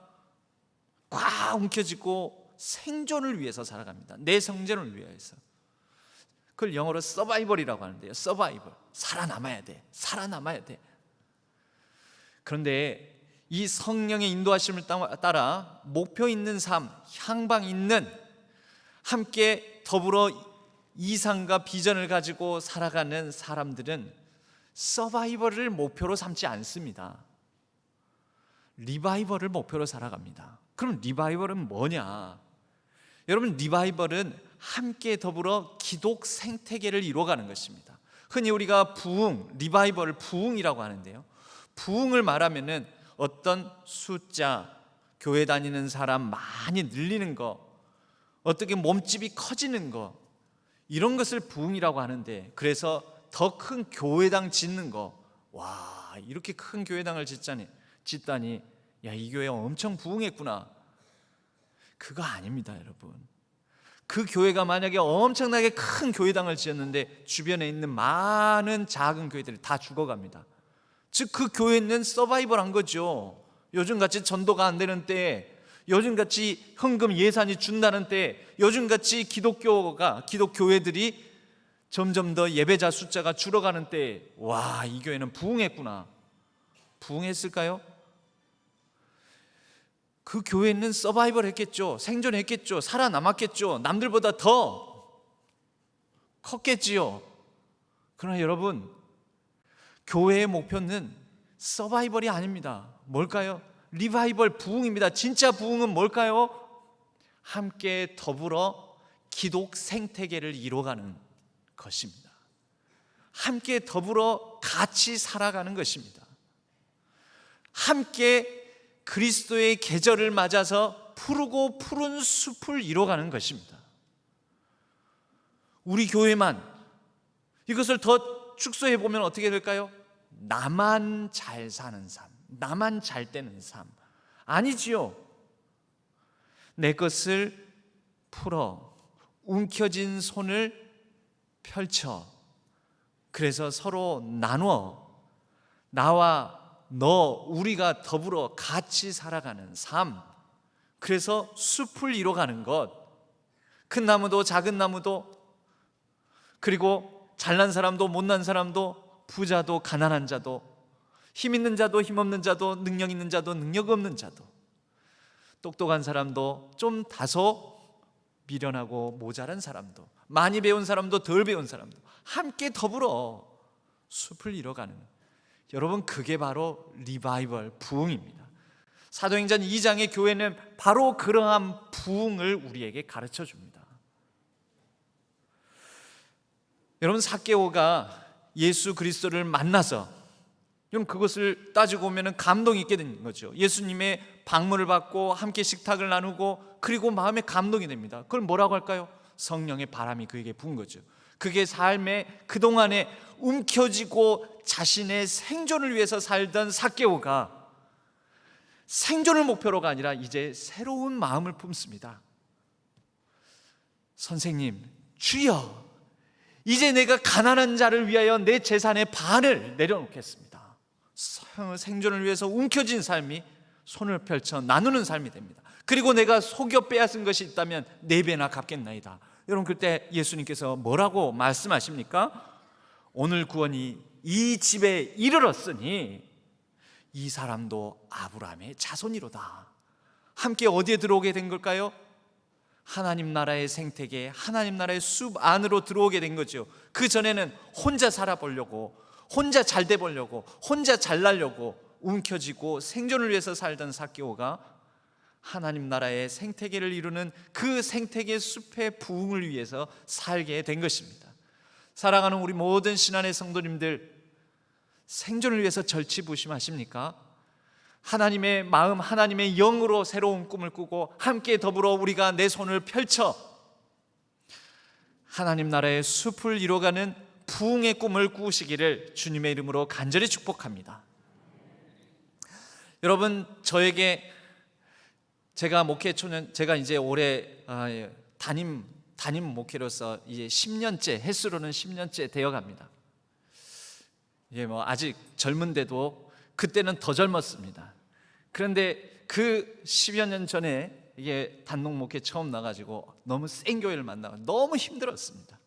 꽉 움켜쥐고 생존을 위해서 살아갑니다. 내 생존을 위해서. 그걸 영어로 서바이벌이라고 하는데요. 서바이벌. 살아남아야 돼. 살아남아야 돼. 그런데 이 성령의 인도하심을 따라 목표 있는 삶, 향방 있는, 함께 더불어 이상과 비전을 가지고 살아가는 사람들은 서바이벌을 목표로 삼지 않습니다. 리바이벌을 목표로 살아갑니다. 그럼 리바이벌은 뭐냐? 여러분, 리바이벌은 함께 더불어 기독 생태계를 이루어가는 것입니다. 흔히 우리가 부흥, 리바이벌을 부흥이라고 하는데요, 부흥을 말하면은 어떤 숫자, 교회 다니는 사람 많이 늘리는 거, 어떻게 몸집이 커지는 거, 이런 것을 부흥이라고 하는데, 그래서 더 큰 교회당 짓는 거, 와, 이렇게 큰 교회당을 짓다니, 야, 이 교회 엄청 부흥했구나. 그거 아닙니다, 여러분. 그 교회가 만약에 엄청나게 큰 교회당을 지었는데 주변에 있는 많은 작은 교회들이 다 죽어갑니다. 즉, 그 교회는 서바이벌한 거죠. 요즘같이 전도가 안 되는 때, 요즘같이 헌금 예산이 준다는 때, 요즘같이 기독교회들이 점점 더 예배자 숫자가 줄어가는 때, 와, 이 교회는 부흥했구나. 부흥했을까요? 그 교회는 서바이벌 했겠죠. 생존했겠죠. 살아남았겠죠. 남들보다 더 컸겠지요. 그러나 여러분, 교회의 목표는 서바이벌이 아닙니다. 뭘까요? 리바이벌, 부흥입니다. 진짜 부흥은 뭘까요? 함께 더불어 기독 생태계를 이뤄가는 것입니다. 함께 더불어 같이 살아가는 것입니다. 함께 그리스도의 계절을 맞아서 푸르고 푸른 숲을 이뤄가는 것입니다. 우리 교회만 이것을 더 축소해 보면 어떻게 될까요? 나만 잘 사는 삶, 나만 잘 되는 삶. 아니지요. 내 것을 풀어 움켜진 손을 펼쳐, 그래서 서로 나누어 나와 너, 우리가 더불어 같이 살아가는 삶, 그래서 숲을 이뤄가는 것. 큰 나무도 작은 나무도, 그리고 잘난 사람도 못난 사람도, 부자도 가난한 자도, 힘 있는 자도 힘 없는 자도, 능력 있는 자도 능력 없는 자도, 똑똑한 사람도 좀 다소 미련하고 모자란 사람도, 많이 배운 사람도 덜 배운 사람도 함께 더불어 숲을 이뤄가는, 여러분, 그게 바로 리바이벌, 부흥입니다. 사도행전 2장의 교회는 바로 그러한 부흥을 우리에게 가르쳐 줍니다. 여러분, 삭개오가 예수 그리스도를 만나서, 여러분, 그것을 따지고 보면 감동이 있게 된 거죠. 예수님의 방문을 받고 함께 식탁을 나누고, 그리고 마음에 감동이 됩니다. 그걸 뭐라고 할까요? 성령의 바람이 그에게 부은 거죠. 그게 삶에 그동안에 움켜쥐고 자신의 생존을 위해서 살던 삭개오가 생존을 목표로가 아니라 이제 새로운 마음을 품습니다. 선생님, 주여, 이제 내가 가난한 자를 위하여 내 재산의 반을 내려놓겠습니다. 생존을 위해서 움켜쥔 삶이 손을 펼쳐 나누는 삶이 됩니다. 그리고 내가 속여 빼앗은 것이 있다면 4배나 갚겠나이다. 여러분, 그때 예수님께서 뭐라고 말씀하십니까? 오늘 구원이 이 집에 이르렀으니 이 사람도 아브라함의 자손이로다. 함께 어디에 들어오게 된 걸까요? 하나님 나라의 생태계, 하나님 나라의 숲 안으로 들어오게 된 거죠. 그 전에는 혼자 살아보려고, 혼자 잘 돼 보려고, 혼자 잘나려고 움켜쥐고 생존을 위해서 살던 삭개오가 하나님 나라의 생태계를 이루는 그 생태계 숲의 부흥을 위해서 살게 된 것입니다. 사랑하는 우리 모든 신안의 성도님들, 생존을 위해서 절치부심하십니까? 하나님의 마음, 하나님의 영으로 새로운 꿈을 꾸고 함께 더불어 우리가 내 손을 펼쳐 하나님 나라의 숲을 이뤄가는 부흥의 꿈을 꾸시기를 주님의 이름으로 간절히 축복합니다. 여러분, 제가 이제 올해 담임 목회로서 이제 10년째, 횟수로는 10년째 되어갑니다. 이게 뭐 아직 젊은데도 그때는 더 젊었습니다. 그런데 그 10여 년 전에 이게 단독 목회 처음 나가지고 너무 센 교회를 만나고 너무 힘들었습니다.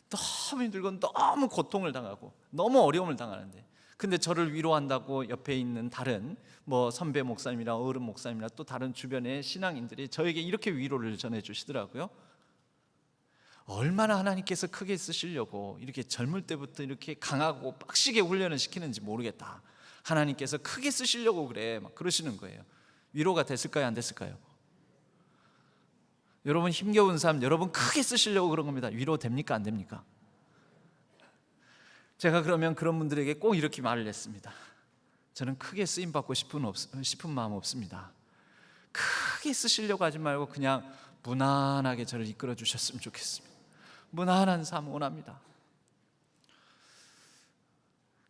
너무 힘들고 너무 고통을 당하고 너무 어려움을 당하는데, 근데 저를 위로한다고 옆에 있는 다른 뭐 선배 목사님이나 어른 목사님이나 또 다른 주변의 신앙인들이 저에게 이렇게 위로를 전해주시더라고요. 얼마나 하나님께서 크게 쓰시려고 이렇게 젊을 때부터 이렇게 강하고 빡시게 훈련을 시키는지 모르겠다. 하나님께서 크게 쓰시려고 그래, 막 그러시는 거예요. 위로가 됐을까요, 안 됐을까요? 여러분, 힘겨운 삶 여러분 크게 쓰시려고 그런 겁니다. 위로 됩니까, 안 됩니까? 제가 그러면 그런 분들에게 꼭 이렇게 말을 했습니다. 저는 크게 쓰임받고 싶은 마음 없습니다. 크게 쓰시려고 하지 말고 그냥 무난하게 저를 이끌어 주셨으면 좋겠습니다. 무난한 삶 원합니다.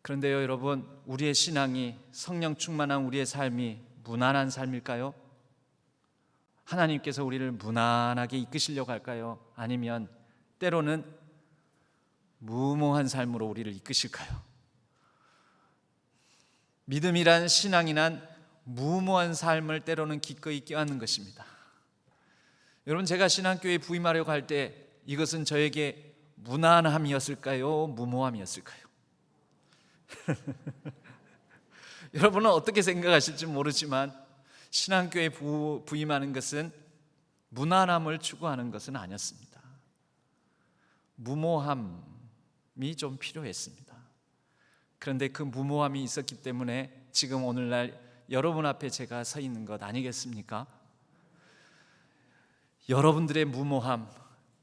그런데요, 여러분, 우리의 신앙이, 성령 충만한 우리의 삶이 무난한 삶일까요? 하나님께서 우리를 무난하게 이끄시려고 할까요? 아니면 때로는 무모한 삶으로 우리를 이끄실까요? 믿음이란, 신앙이란 무모한 삶을 때로는 기꺼이 껴안는 것입니다. 여러분, 제가 신앙교회에 부임하려고 할 때 이것은 저에게 무난함이었을까요? 무모함이었을까요? 여러분은 어떻게 생각하실지 모르지만 신앙교회에 부임하는 것은 무난함을 추구하는 것은 아니었습니다. 무모함이 좀 필요했습니다. 그런데 그 무모함이 있었기 때문에 지금 오늘날 여러분 앞에 제가 서 있는 것 아니겠습니까? 여러분들의 무모함,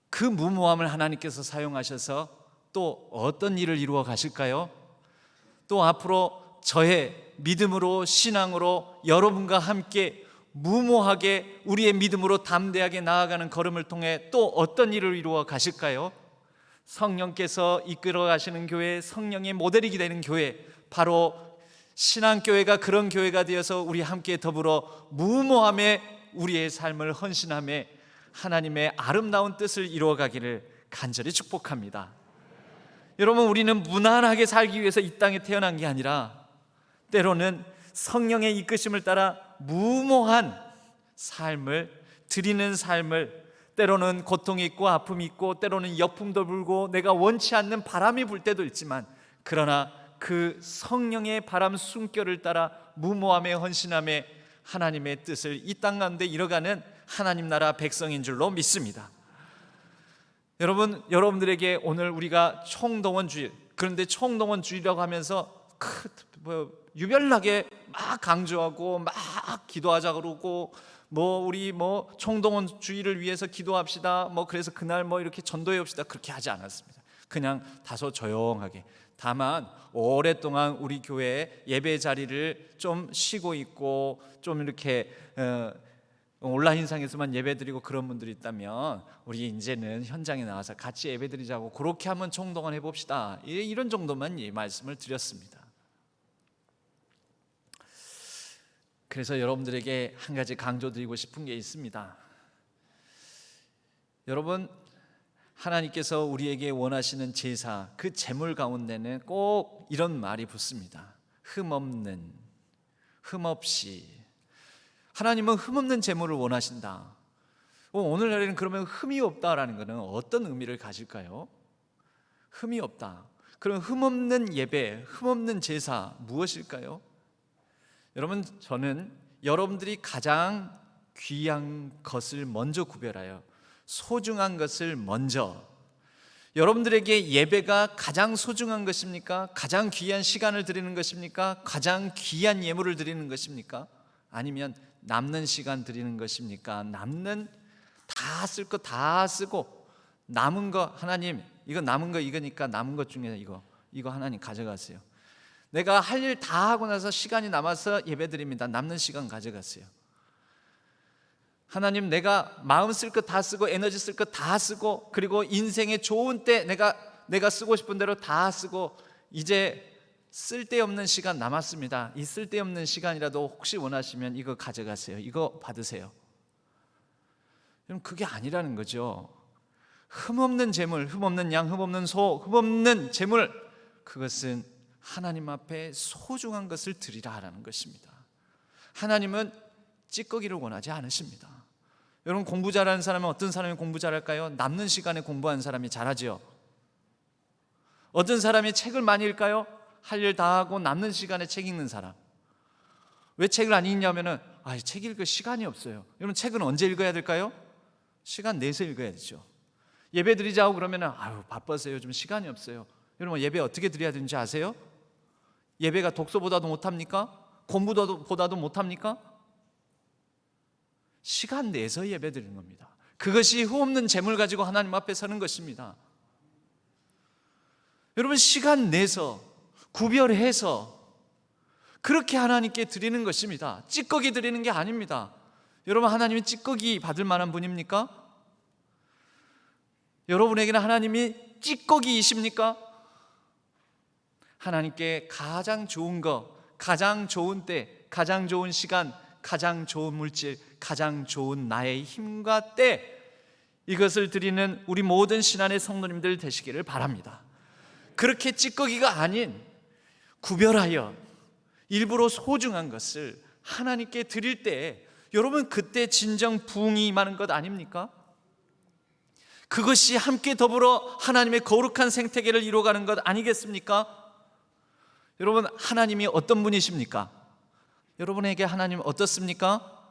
그 무모함을 하나님께서 사용하셔서 또 어떤 일을 이루어 가실까요? 또 앞으로 저의 믿음으로, 신앙으로 여러분과 함께 무모하게 우리의 믿음으로 담대하게 나아가는 걸음을 통해 또 어떤 일을 이루어 가실까요? 성령께서 이끌어 가시는 교회, 성령의 모델이 되는 교회, 바로 신앙교회가 그런 교회가 되어서 우리 함께 더불어 무모함에 우리의 삶을 헌신함에 하나님의 아름다운 뜻을 이루어가기를 간절히 축복합니다. 여러분, 우리는 무난하게 살기 위해서 이 땅에 태어난 게 아니라 때로는 성령의 이끄심을 따라 무모한 삶을 드리는 삶을, 때로는 고통이 있고 아픔이 있고 때로는 역풍도 불고 내가 원치 않는 바람이 불 때도 있지만, 그러나 그 성령의 바람 숨결을 따라 무모함에 헌신함에 하나님의 뜻을 이 땅 가운데 이뤄가는 하나님 나라 백성인 줄로 믿습니다. 여러분들에게 오늘 우리가 총동원주의, 그런데 총동원주의라고 하면서 유별나게 막 강조하고 막 기도하자 그러고 우리 총동원주의를 위해서 기도합시다, 그래서 그날 이렇게 전도해 봅시다, 그렇게 하지 않았습니다. 그냥 다소 조용하게, 다만 오랫동안 우리 교회 예배 자리를 좀 쉬고 있고 좀 이렇게 온라인상에서만 예배드리고 그런 분들이 있다면 우리 이제는 현장에 나와서 같이 예배드리자고, 그렇게 한번 총동원 해봅시다, 이런 정도만 말씀을 드렸습니다. 그래서 여러분들에게 한 가지 강조드리고 싶은 게 있습니다. 여러분, 하나님께서 우리에게 원하시는 제사, 그 제물 가운데는 꼭 이런 말이 붙습니다. 흠없는, 흠없이. 하나님은 흠없는 제물을 원하신다. 오늘날에는 그러면 흠이 없다라는 것은 어떤 의미를 가질까요? 흠이 없다. 그럼 흠없는 예배, 흠없는 제사 무엇일까요? 여러분, 저는 여러분들이 가장 귀한 것을 먼저 구별하여 소중한 것을 먼저, 여러분들에게 예배가 가장 소중한 것입니까? 가장 귀한 시간을 드리는 것입니까? 가장 귀한 예물을 드리는 것입니까? 아니면 남는 시간 드리는 것입니까? 남는 다 쓸 거 다 쓰고 남은 거, 하나님 이거 남은 거 이거니까 남은 것 중에 이거 하나님 가져가세요. 내가 할 일 다 하고 나서 시간이 남아서 예배드립니다. 남는 시간 가져가세요. 하나님, 내가 마음 쓸 것 다 쓰고 에너지 쓸 것 다 쓰고 그리고 인생의 좋은 때 내가 내가 쓰고 싶은 대로 다 쓰고 이제 쓸데없는 시간 남았습니다. 이 쓸데없는 시간이라도 혹시 원하시면 이거 가져가세요. 이거 받으세요. 여러분, 그게 아니라는 거죠. 흠없는 재물, 흠없는 양, 흠없는 소, 흠없는 재물, 그것은 하나님 앞에 소중한 것을 드리라라는 것입니다. 하나님은 찌꺼기를 원하지 않으십니다. 여러분, 공부 잘하는 사람은 어떤 사람이 공부 잘할까요? 남는 시간에 공부하는 사람이 잘하죠. 어떤 사람이 책을 많이 읽을까요? 할 일 다 하고 남는 시간에 책 읽는 사람. 왜 책을 안 읽냐면은 책 읽을 시간이 없어요. 여러분, 책은 언제 읽어야 될까요? 시간 내서 읽어야 되죠. 예배 드리자고 그러면은 바빠서 요즘 시간이 없어요. 여러분, 예배 어떻게 드려야 되는지 아세요? 예배가 독서보다도 못합니까? 공부보다도 못합니까? 시간 내서 예배 드리는 겁니다. 그것이 흠없는 재물 가지고 하나님 앞에 서는 것입니다. 여러분, 시간 내서 구별해서 그렇게 하나님께 드리는 것입니다. 찌꺼기 드리는 게 아닙니다. 여러분, 하나님이 찌꺼기 받을 만한 분입니까? 여러분에게는 하나님이 찌꺼기이십니까? 하나님께 가장 좋은 것, 가장 좋은 때, 가장 좋은 시간, 가장 좋은 물질, 가장 좋은 나의 힘과 때, 이것을 드리는 우리 모든 신안의 성도님들 되시기를 바랍니다. 그렇게 찌꺼기가 아닌 구별하여 일부러 소중한 것을 하나님께 드릴 때, 여러분, 그때 진정 부흥이 임하는 것 아닙니까? 그것이 함께 더불어 하나님의 거룩한 생태계를 이루어가는 것 아니겠습니까? 여러분, 하나님이 어떤 분이십니까? 여러분에게 하나님 어떻습니까?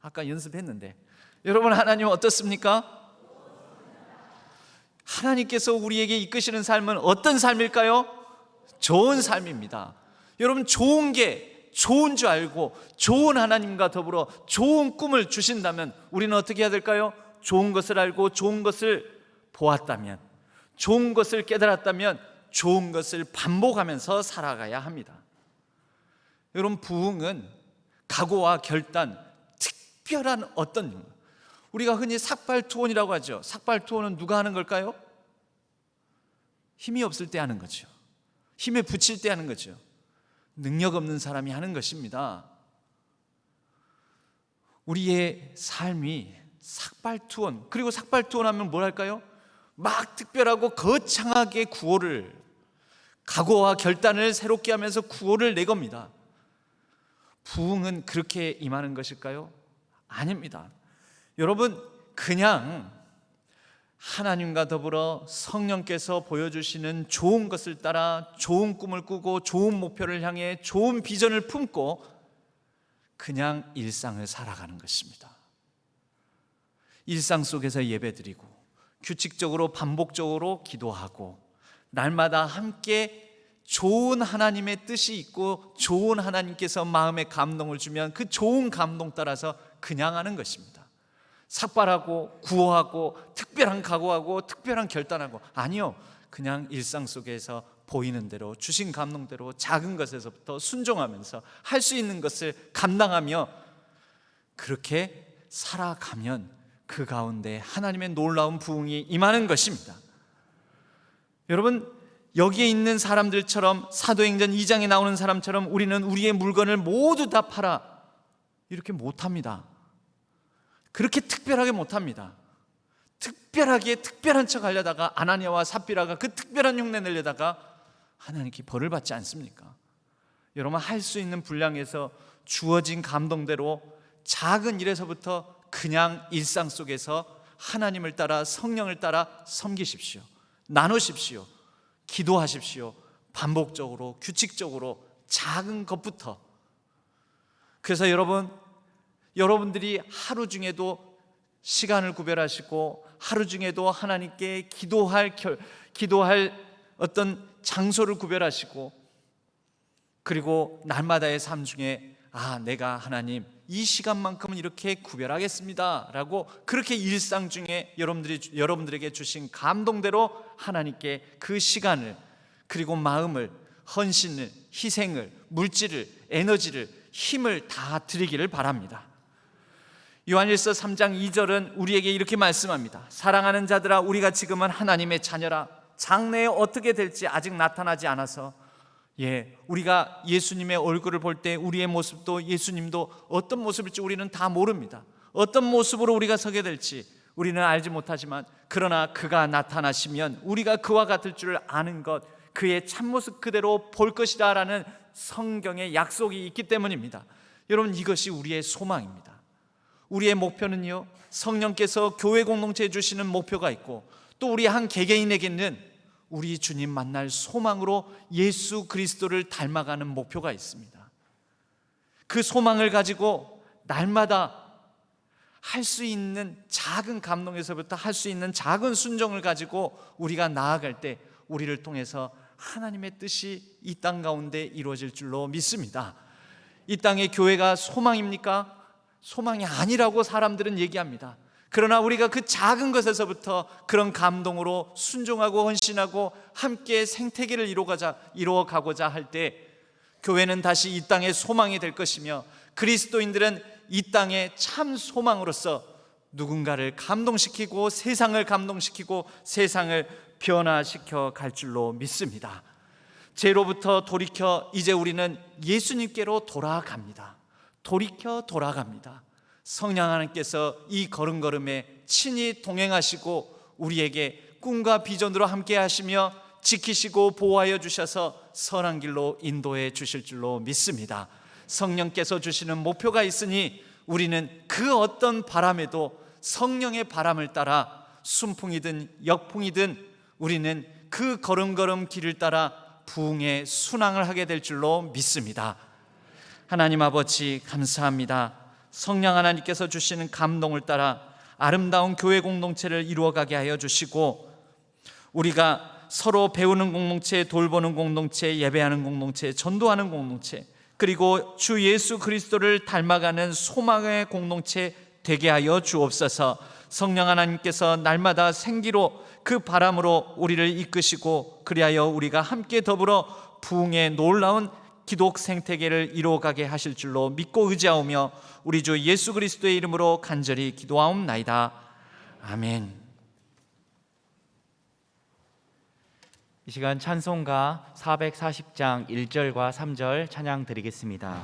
아까 연습했는데, 여러분, 하나님 어떻습니까? 하나님께서 우리에게 이끄시는 삶은 어떤 삶일까요? 좋은 삶입니다. 여러분, 좋은 게 좋은 줄 알고 좋은 하나님과 더불어 좋은 꿈을 주신다면 우리는 어떻게 해야 될까요? 좋은 것을 알고 좋은 것을 보았다면, 좋은 것을 깨달았다면 좋은 것을 반복하면서 살아가야 합니다. 여러분, 부흥은 각오와 결단, 특별한 어떤, 우리가 흔히 삭발투혼이라고 하죠. 삭발투혼은 누가 하는 걸까요? 힘이 없을 때 하는 거죠. 힘에 부칠 때 하는 거죠. 능력 없는 사람이 하는 것입니다. 우리의 삶이 삭발투혼, 그리고 삭발투혼 하면 뭘 할까요? 막 특별하고 거창하게 구호를, 각오와 결단을 새롭게 하면서 구호를 내겁니다. 부흥은 그렇게 임하는 것일까요? 아닙니다. 여러분, 그냥 하나님과 더불어 성령께서 보여주시는 좋은 것을 따라 좋은 꿈을 꾸고 좋은 목표를 향해 좋은 비전을 품고 그냥 일상을 살아가는 것입니다. 일상 속에서 예배드리고 규칙적으로 반복적으로 기도하고 날마다 함께 좋은 하나님의 뜻이 있고 좋은 하나님께서 마음에 감동을 주면 그 좋은 감동 따라서 그냥 하는 것입니다. 삭발하고 구호하고 특별한 각오하고 특별한 결단하고, 아니요, 그냥 일상 속에서 보이는 대로 주신 감동대로 작은 것에서부터 순종하면서 할 수 있는 것을 감당하며 그렇게 살아가면 그 가운데 하나님의 놀라운 부흥이 임하는 것입니다. 여러분, 여기에 있는 사람들처럼, 사도행전 2장에 나오는 사람처럼 우리는 우리의 물건을 모두 다 팔아, 이렇게 못합니다. 그렇게 특별하게 못합니다. 특별하게 특별한 척 하려다가 아나니아와 삽비라가 그 특별한 흉내 내려다가 하나님께 벌을 받지 않습니까? 여러분, 할 수 있는 분량에서 주어진 감동대로 작은 일에서부터 그냥 일상 속에서 하나님을 따라 성령을 따라 섬기십시오. 나누십시오. 기도하십시오. 반복적으로, 규칙적으로 작은 것부터. 그래서 여러분들이 하루 중에도 시간을 구별하시고 하루 중에도 하나님께 기도할 어떤 장소를 구별하시고, 그리고 날마다의 삶 중에 내가 하나님 이 시간만큼은 이렇게 구별하겠습니다 라고 그렇게 일상 중에 여러분들에게 주신 감동대로 하나님께 그 시간을, 그리고 마음을, 헌신을, 희생을, 물질을, 에너지를, 힘을 다 드리기를 바랍니다. 요한일서 3장 2절은 우리에게 이렇게 말씀합니다. 사랑하는 자들아, 우리가 지금은 하나님의 자녀라. 장래에 어떻게 될지 아직 나타나지 않아서 우리가 예수님의 얼굴을 볼 때 우리의 모습도 예수님도 어떤 모습일지 우리는 다 모릅니다. 어떤 모습으로 우리가 서게 될지 우리는 알지 못하지만, 그러나 그가 나타나시면 우리가 그와 같을 줄 아는 것, 그의 참모습 그대로 볼 것이다 라는 성경의 약속이 있기 때문입니다. 여러분, 이것이 우리의 소망입니다. 우리의 목표는요, 성령께서 교회 공동체에 주시는 목표가 있고, 또 우리 한 개개인에게는 우리 주님 만날 소망으로 예수 그리스도를 닮아가는 목표가 있습니다. 그 소망을 가지고 날마다 할 수 있는 작은 감동에서부터 할 수 있는 작은 순종을 가지고 우리가 나아갈 때 우리를 통해서 하나님의 뜻이 이 땅 가운데 이루어질 줄로 믿습니다. 이 땅의 교회가 소망입니까? 소망이 아니라고 사람들은 얘기합니다. 그러나 우리가 그 작은 것에서부터 그런 감동으로 순종하고 헌신하고 함께 생태계를 이루어가고자 할 때 교회는 다시 이 땅의 소망이 될 것이며, 그리스도인들은 이 땅의 참 소망으로서 누군가를 감동시키고 세상을 감동시키고 세상을 변화시켜 갈 줄로 믿습니다. 죄로부터 돌이켜 이제 우리는 예수님께로 돌아갑니다. 돌아갑니다. 성령 하나님께서 이 걸음걸음에 친히 동행하시고 우리에게 꿈과 비전으로 함께 하시며 지키시고 보호하여 주셔서 선한 길로 인도해 주실 줄로 믿습니다. 성령께서 주시는 목표가 있으니 우리는 그 어떤 바람에도 성령의 바람을 따라 순풍이든 역풍이든 우리는 그 걸음걸음 길을 따라 부흥의 순항을 하게 될 줄로 믿습니다. 하나님 아버지, 감사합니다. 성령 하나님께서 주시는 감동을 따라 아름다운 교회 공동체를 이루어가게 하여 주시고, 우리가 서로 배우는 공동체, 돌보는 공동체, 예배하는 공동체, 전도하는 공동체, 그리고 주 예수 그리스도를 닮아가는 소망의 공동체 되게 하여 주옵소서. 성령 하나님께서 날마다 생기로 그 바람으로 우리를 이끄시고, 그리하여 우리가 함께 더불어 부흥의 놀라운 기독 생태계를 이루어가게 하실 줄로 믿고 의지하오며 우리 주 예수 그리스도의 이름으로 간절히 기도하옵나이다. 아멘. 이 시간 찬송가 440장 1절과 3절 찬양 드리겠습니다.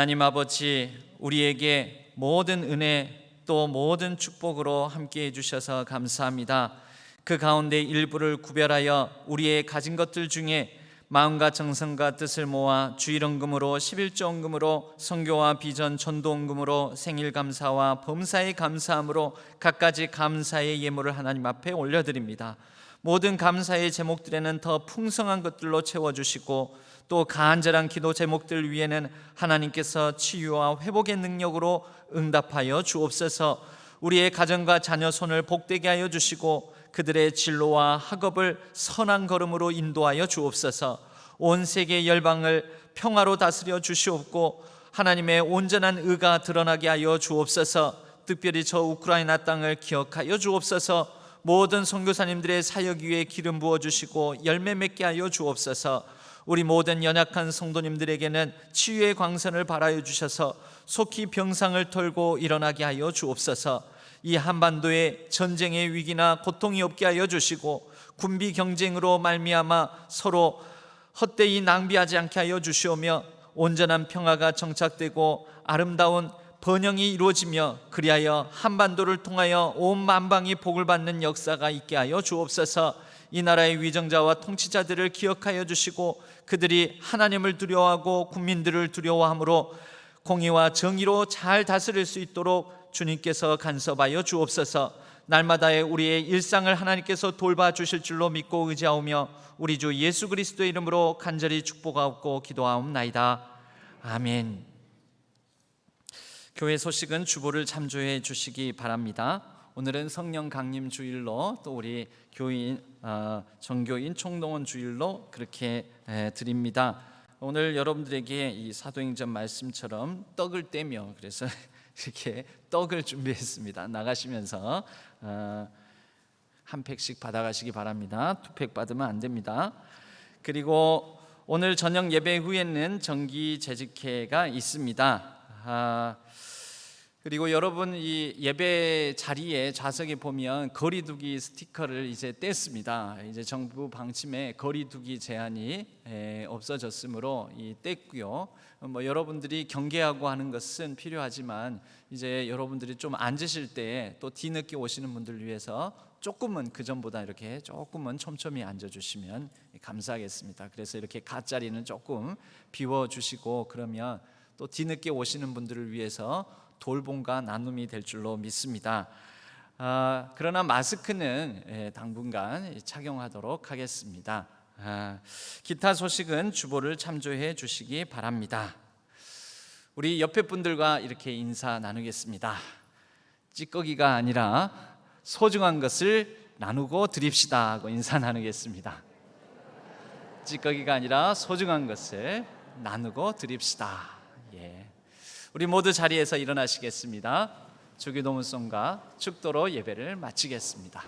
하나님 아버지, 우리에게 모든 은혜 또 모든 축복으로 함께해 주셔서 감사합니다. 그 가운데 일부를 구별하여 우리의 가진 것들 중에 마음과 정성과 뜻을 모아 주일헌금으로 11조헌금으로 선교와 비전 전도헌금으로 생일감사와 범사의 감사함으로 갖가지 감사의 예물을 하나님 앞에 올려드립니다. 모든 감사의 제목들에는 더 풍성한 것들로 채워주시고 또 간절한 기도 제목들 위에는 하나님께서 치유와 회복의 능력으로 응답하여 주옵소서. 우리의 가정과 자녀 손을 복되게 하여 주시고 그들의 진로와 학업을 선한 걸음으로 인도하여 주옵소서. 온 세계 열방을 평화로 다스려 주시옵고 하나님의 온전한 의가 드러나게 하여 주옵소서. 특별히 저 우크라이나 땅을 기억하여 주옵소서. 모든 선교사님들의 사역 위에 기름 부어 주시고 열매 맺게 하여 주옵소서. 우리 모든 연약한 성도님들에게는 치유의 광선을 발하여 주셔서 속히 병상을 털고 일어나게 하여 주옵소서. 이 한반도에 전쟁의 위기나 고통이 없게 하여 주시고 군비 경쟁으로 말미암아 서로 헛되이 낭비하지 않게 하여 주시오며 온전한 평화가 정착되고 아름다운 번영이 이루어지며 그리하여 한반도를 통하여 온 만방이 복을 받는 역사가 있게 하여 주옵소서. 이 나라의 위정자와 통치자들을 기억하여 주시고 그들이 하나님을 두려워하고 국민들을 두려워함으로 공의와 정의로 잘 다스릴 수 있도록 주님께서 간섭하여 주옵소서. 날마다의 우리의 일상을 하나님께서 돌봐주실 줄로 믿고 의지하오며 우리 주 예수 그리스도의 이름으로 간절히 축복하옵고 기도하옵나이다. 아멘. 교회 소식은 주보를 참조해 주시기 바랍니다. 오늘은 성령 강림 주일로 또 우리 교인 정교인 총동원 주일로 그렇게 드립니다. 오늘 여러분들에게 이 사도행전 말씀처럼 떡을 떼며 그래서 이렇게 떡을 준비했습니다. 나가시면서 한 팩씩 받아가시기 바랍니다. 2팩 받으면 안 됩니다. 그리고 오늘 저녁 예배 후에는 정기 재직회가 있습니다. 그리고 여러분 이 예배 자리에 좌석에 보면 거리두기 스티커를 이제 뗐습니다. 이제 정부 방침에 거리두기 제한이 없어졌으므로 뗐고요. 여러분들이 경계하고 하는 것은 필요하지만 이제 여러분들이 좀 앉으실 때 또 뒤늦게 오시는 분들을 위해서 조금은 그 전보다 이렇게 조금은 촘촘히 앉아주시면 감사하겠습니다. 그래서 이렇게 갓자리는 조금 비워주시고 그러면 또 뒤늦게 오시는 분들을 위해서 돌봄과 나눔이 될 줄로 믿습니다. 그러나 마스크는 당분간 착용하도록 하겠습니다. 기타 소식은 주보를 참조해 주시기 바랍니다. 우리 옆에 분들과 이렇게 인사 나누겠습니다. 찌꺼기가 아니라 소중한 것을 나누고 드립시다 하고 인사 나누겠습니다. 찌꺼기가 아니라 소중한 것을 나누고 드립시다. 우리 모두 자리에서 일어나시겠습니다. 주기도문송과 축도로 예배를 마치겠습니다.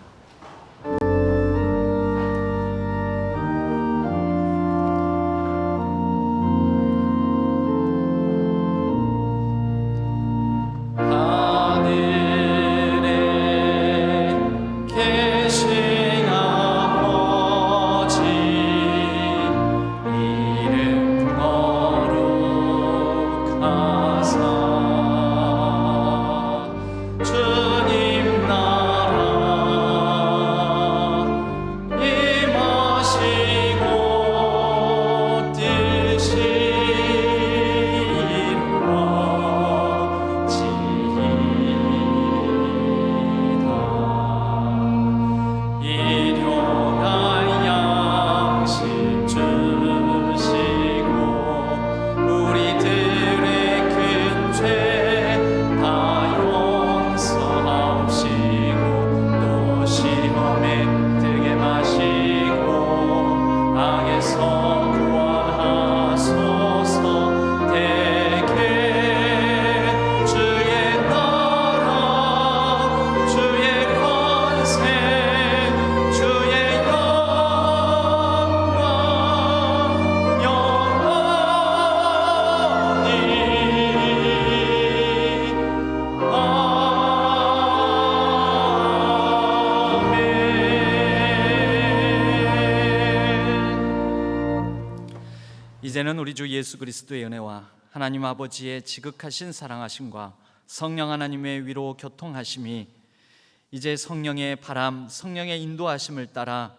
이제는 우리 주 예수 그리스도의 은혜와 하나님 아버지의 지극하신 사랑하심과 성령 하나님의 위로 교통하심이 이제 성령의 바람, 성령의 인도하심을 따라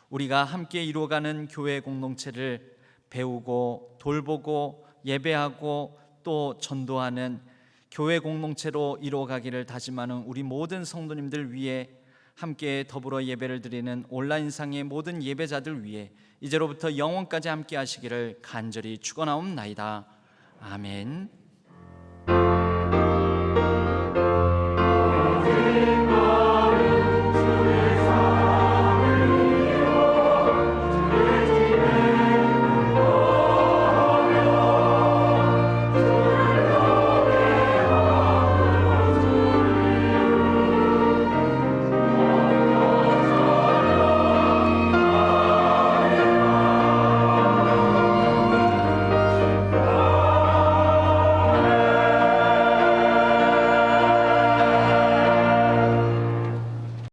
우리가 함께 이루어가는 교회 공동체를 배우고 돌보고 예배하고 또 전도하는 교회 공동체로 이루어가기를 다짐하는 우리 모든 성도님들 위해 함께 더불어 예배를 드리는 온라인상의 모든 예배자들 위해 이제로부터 영원까지 함께 하시기를 간절히 축원하옵나이다. 아멘.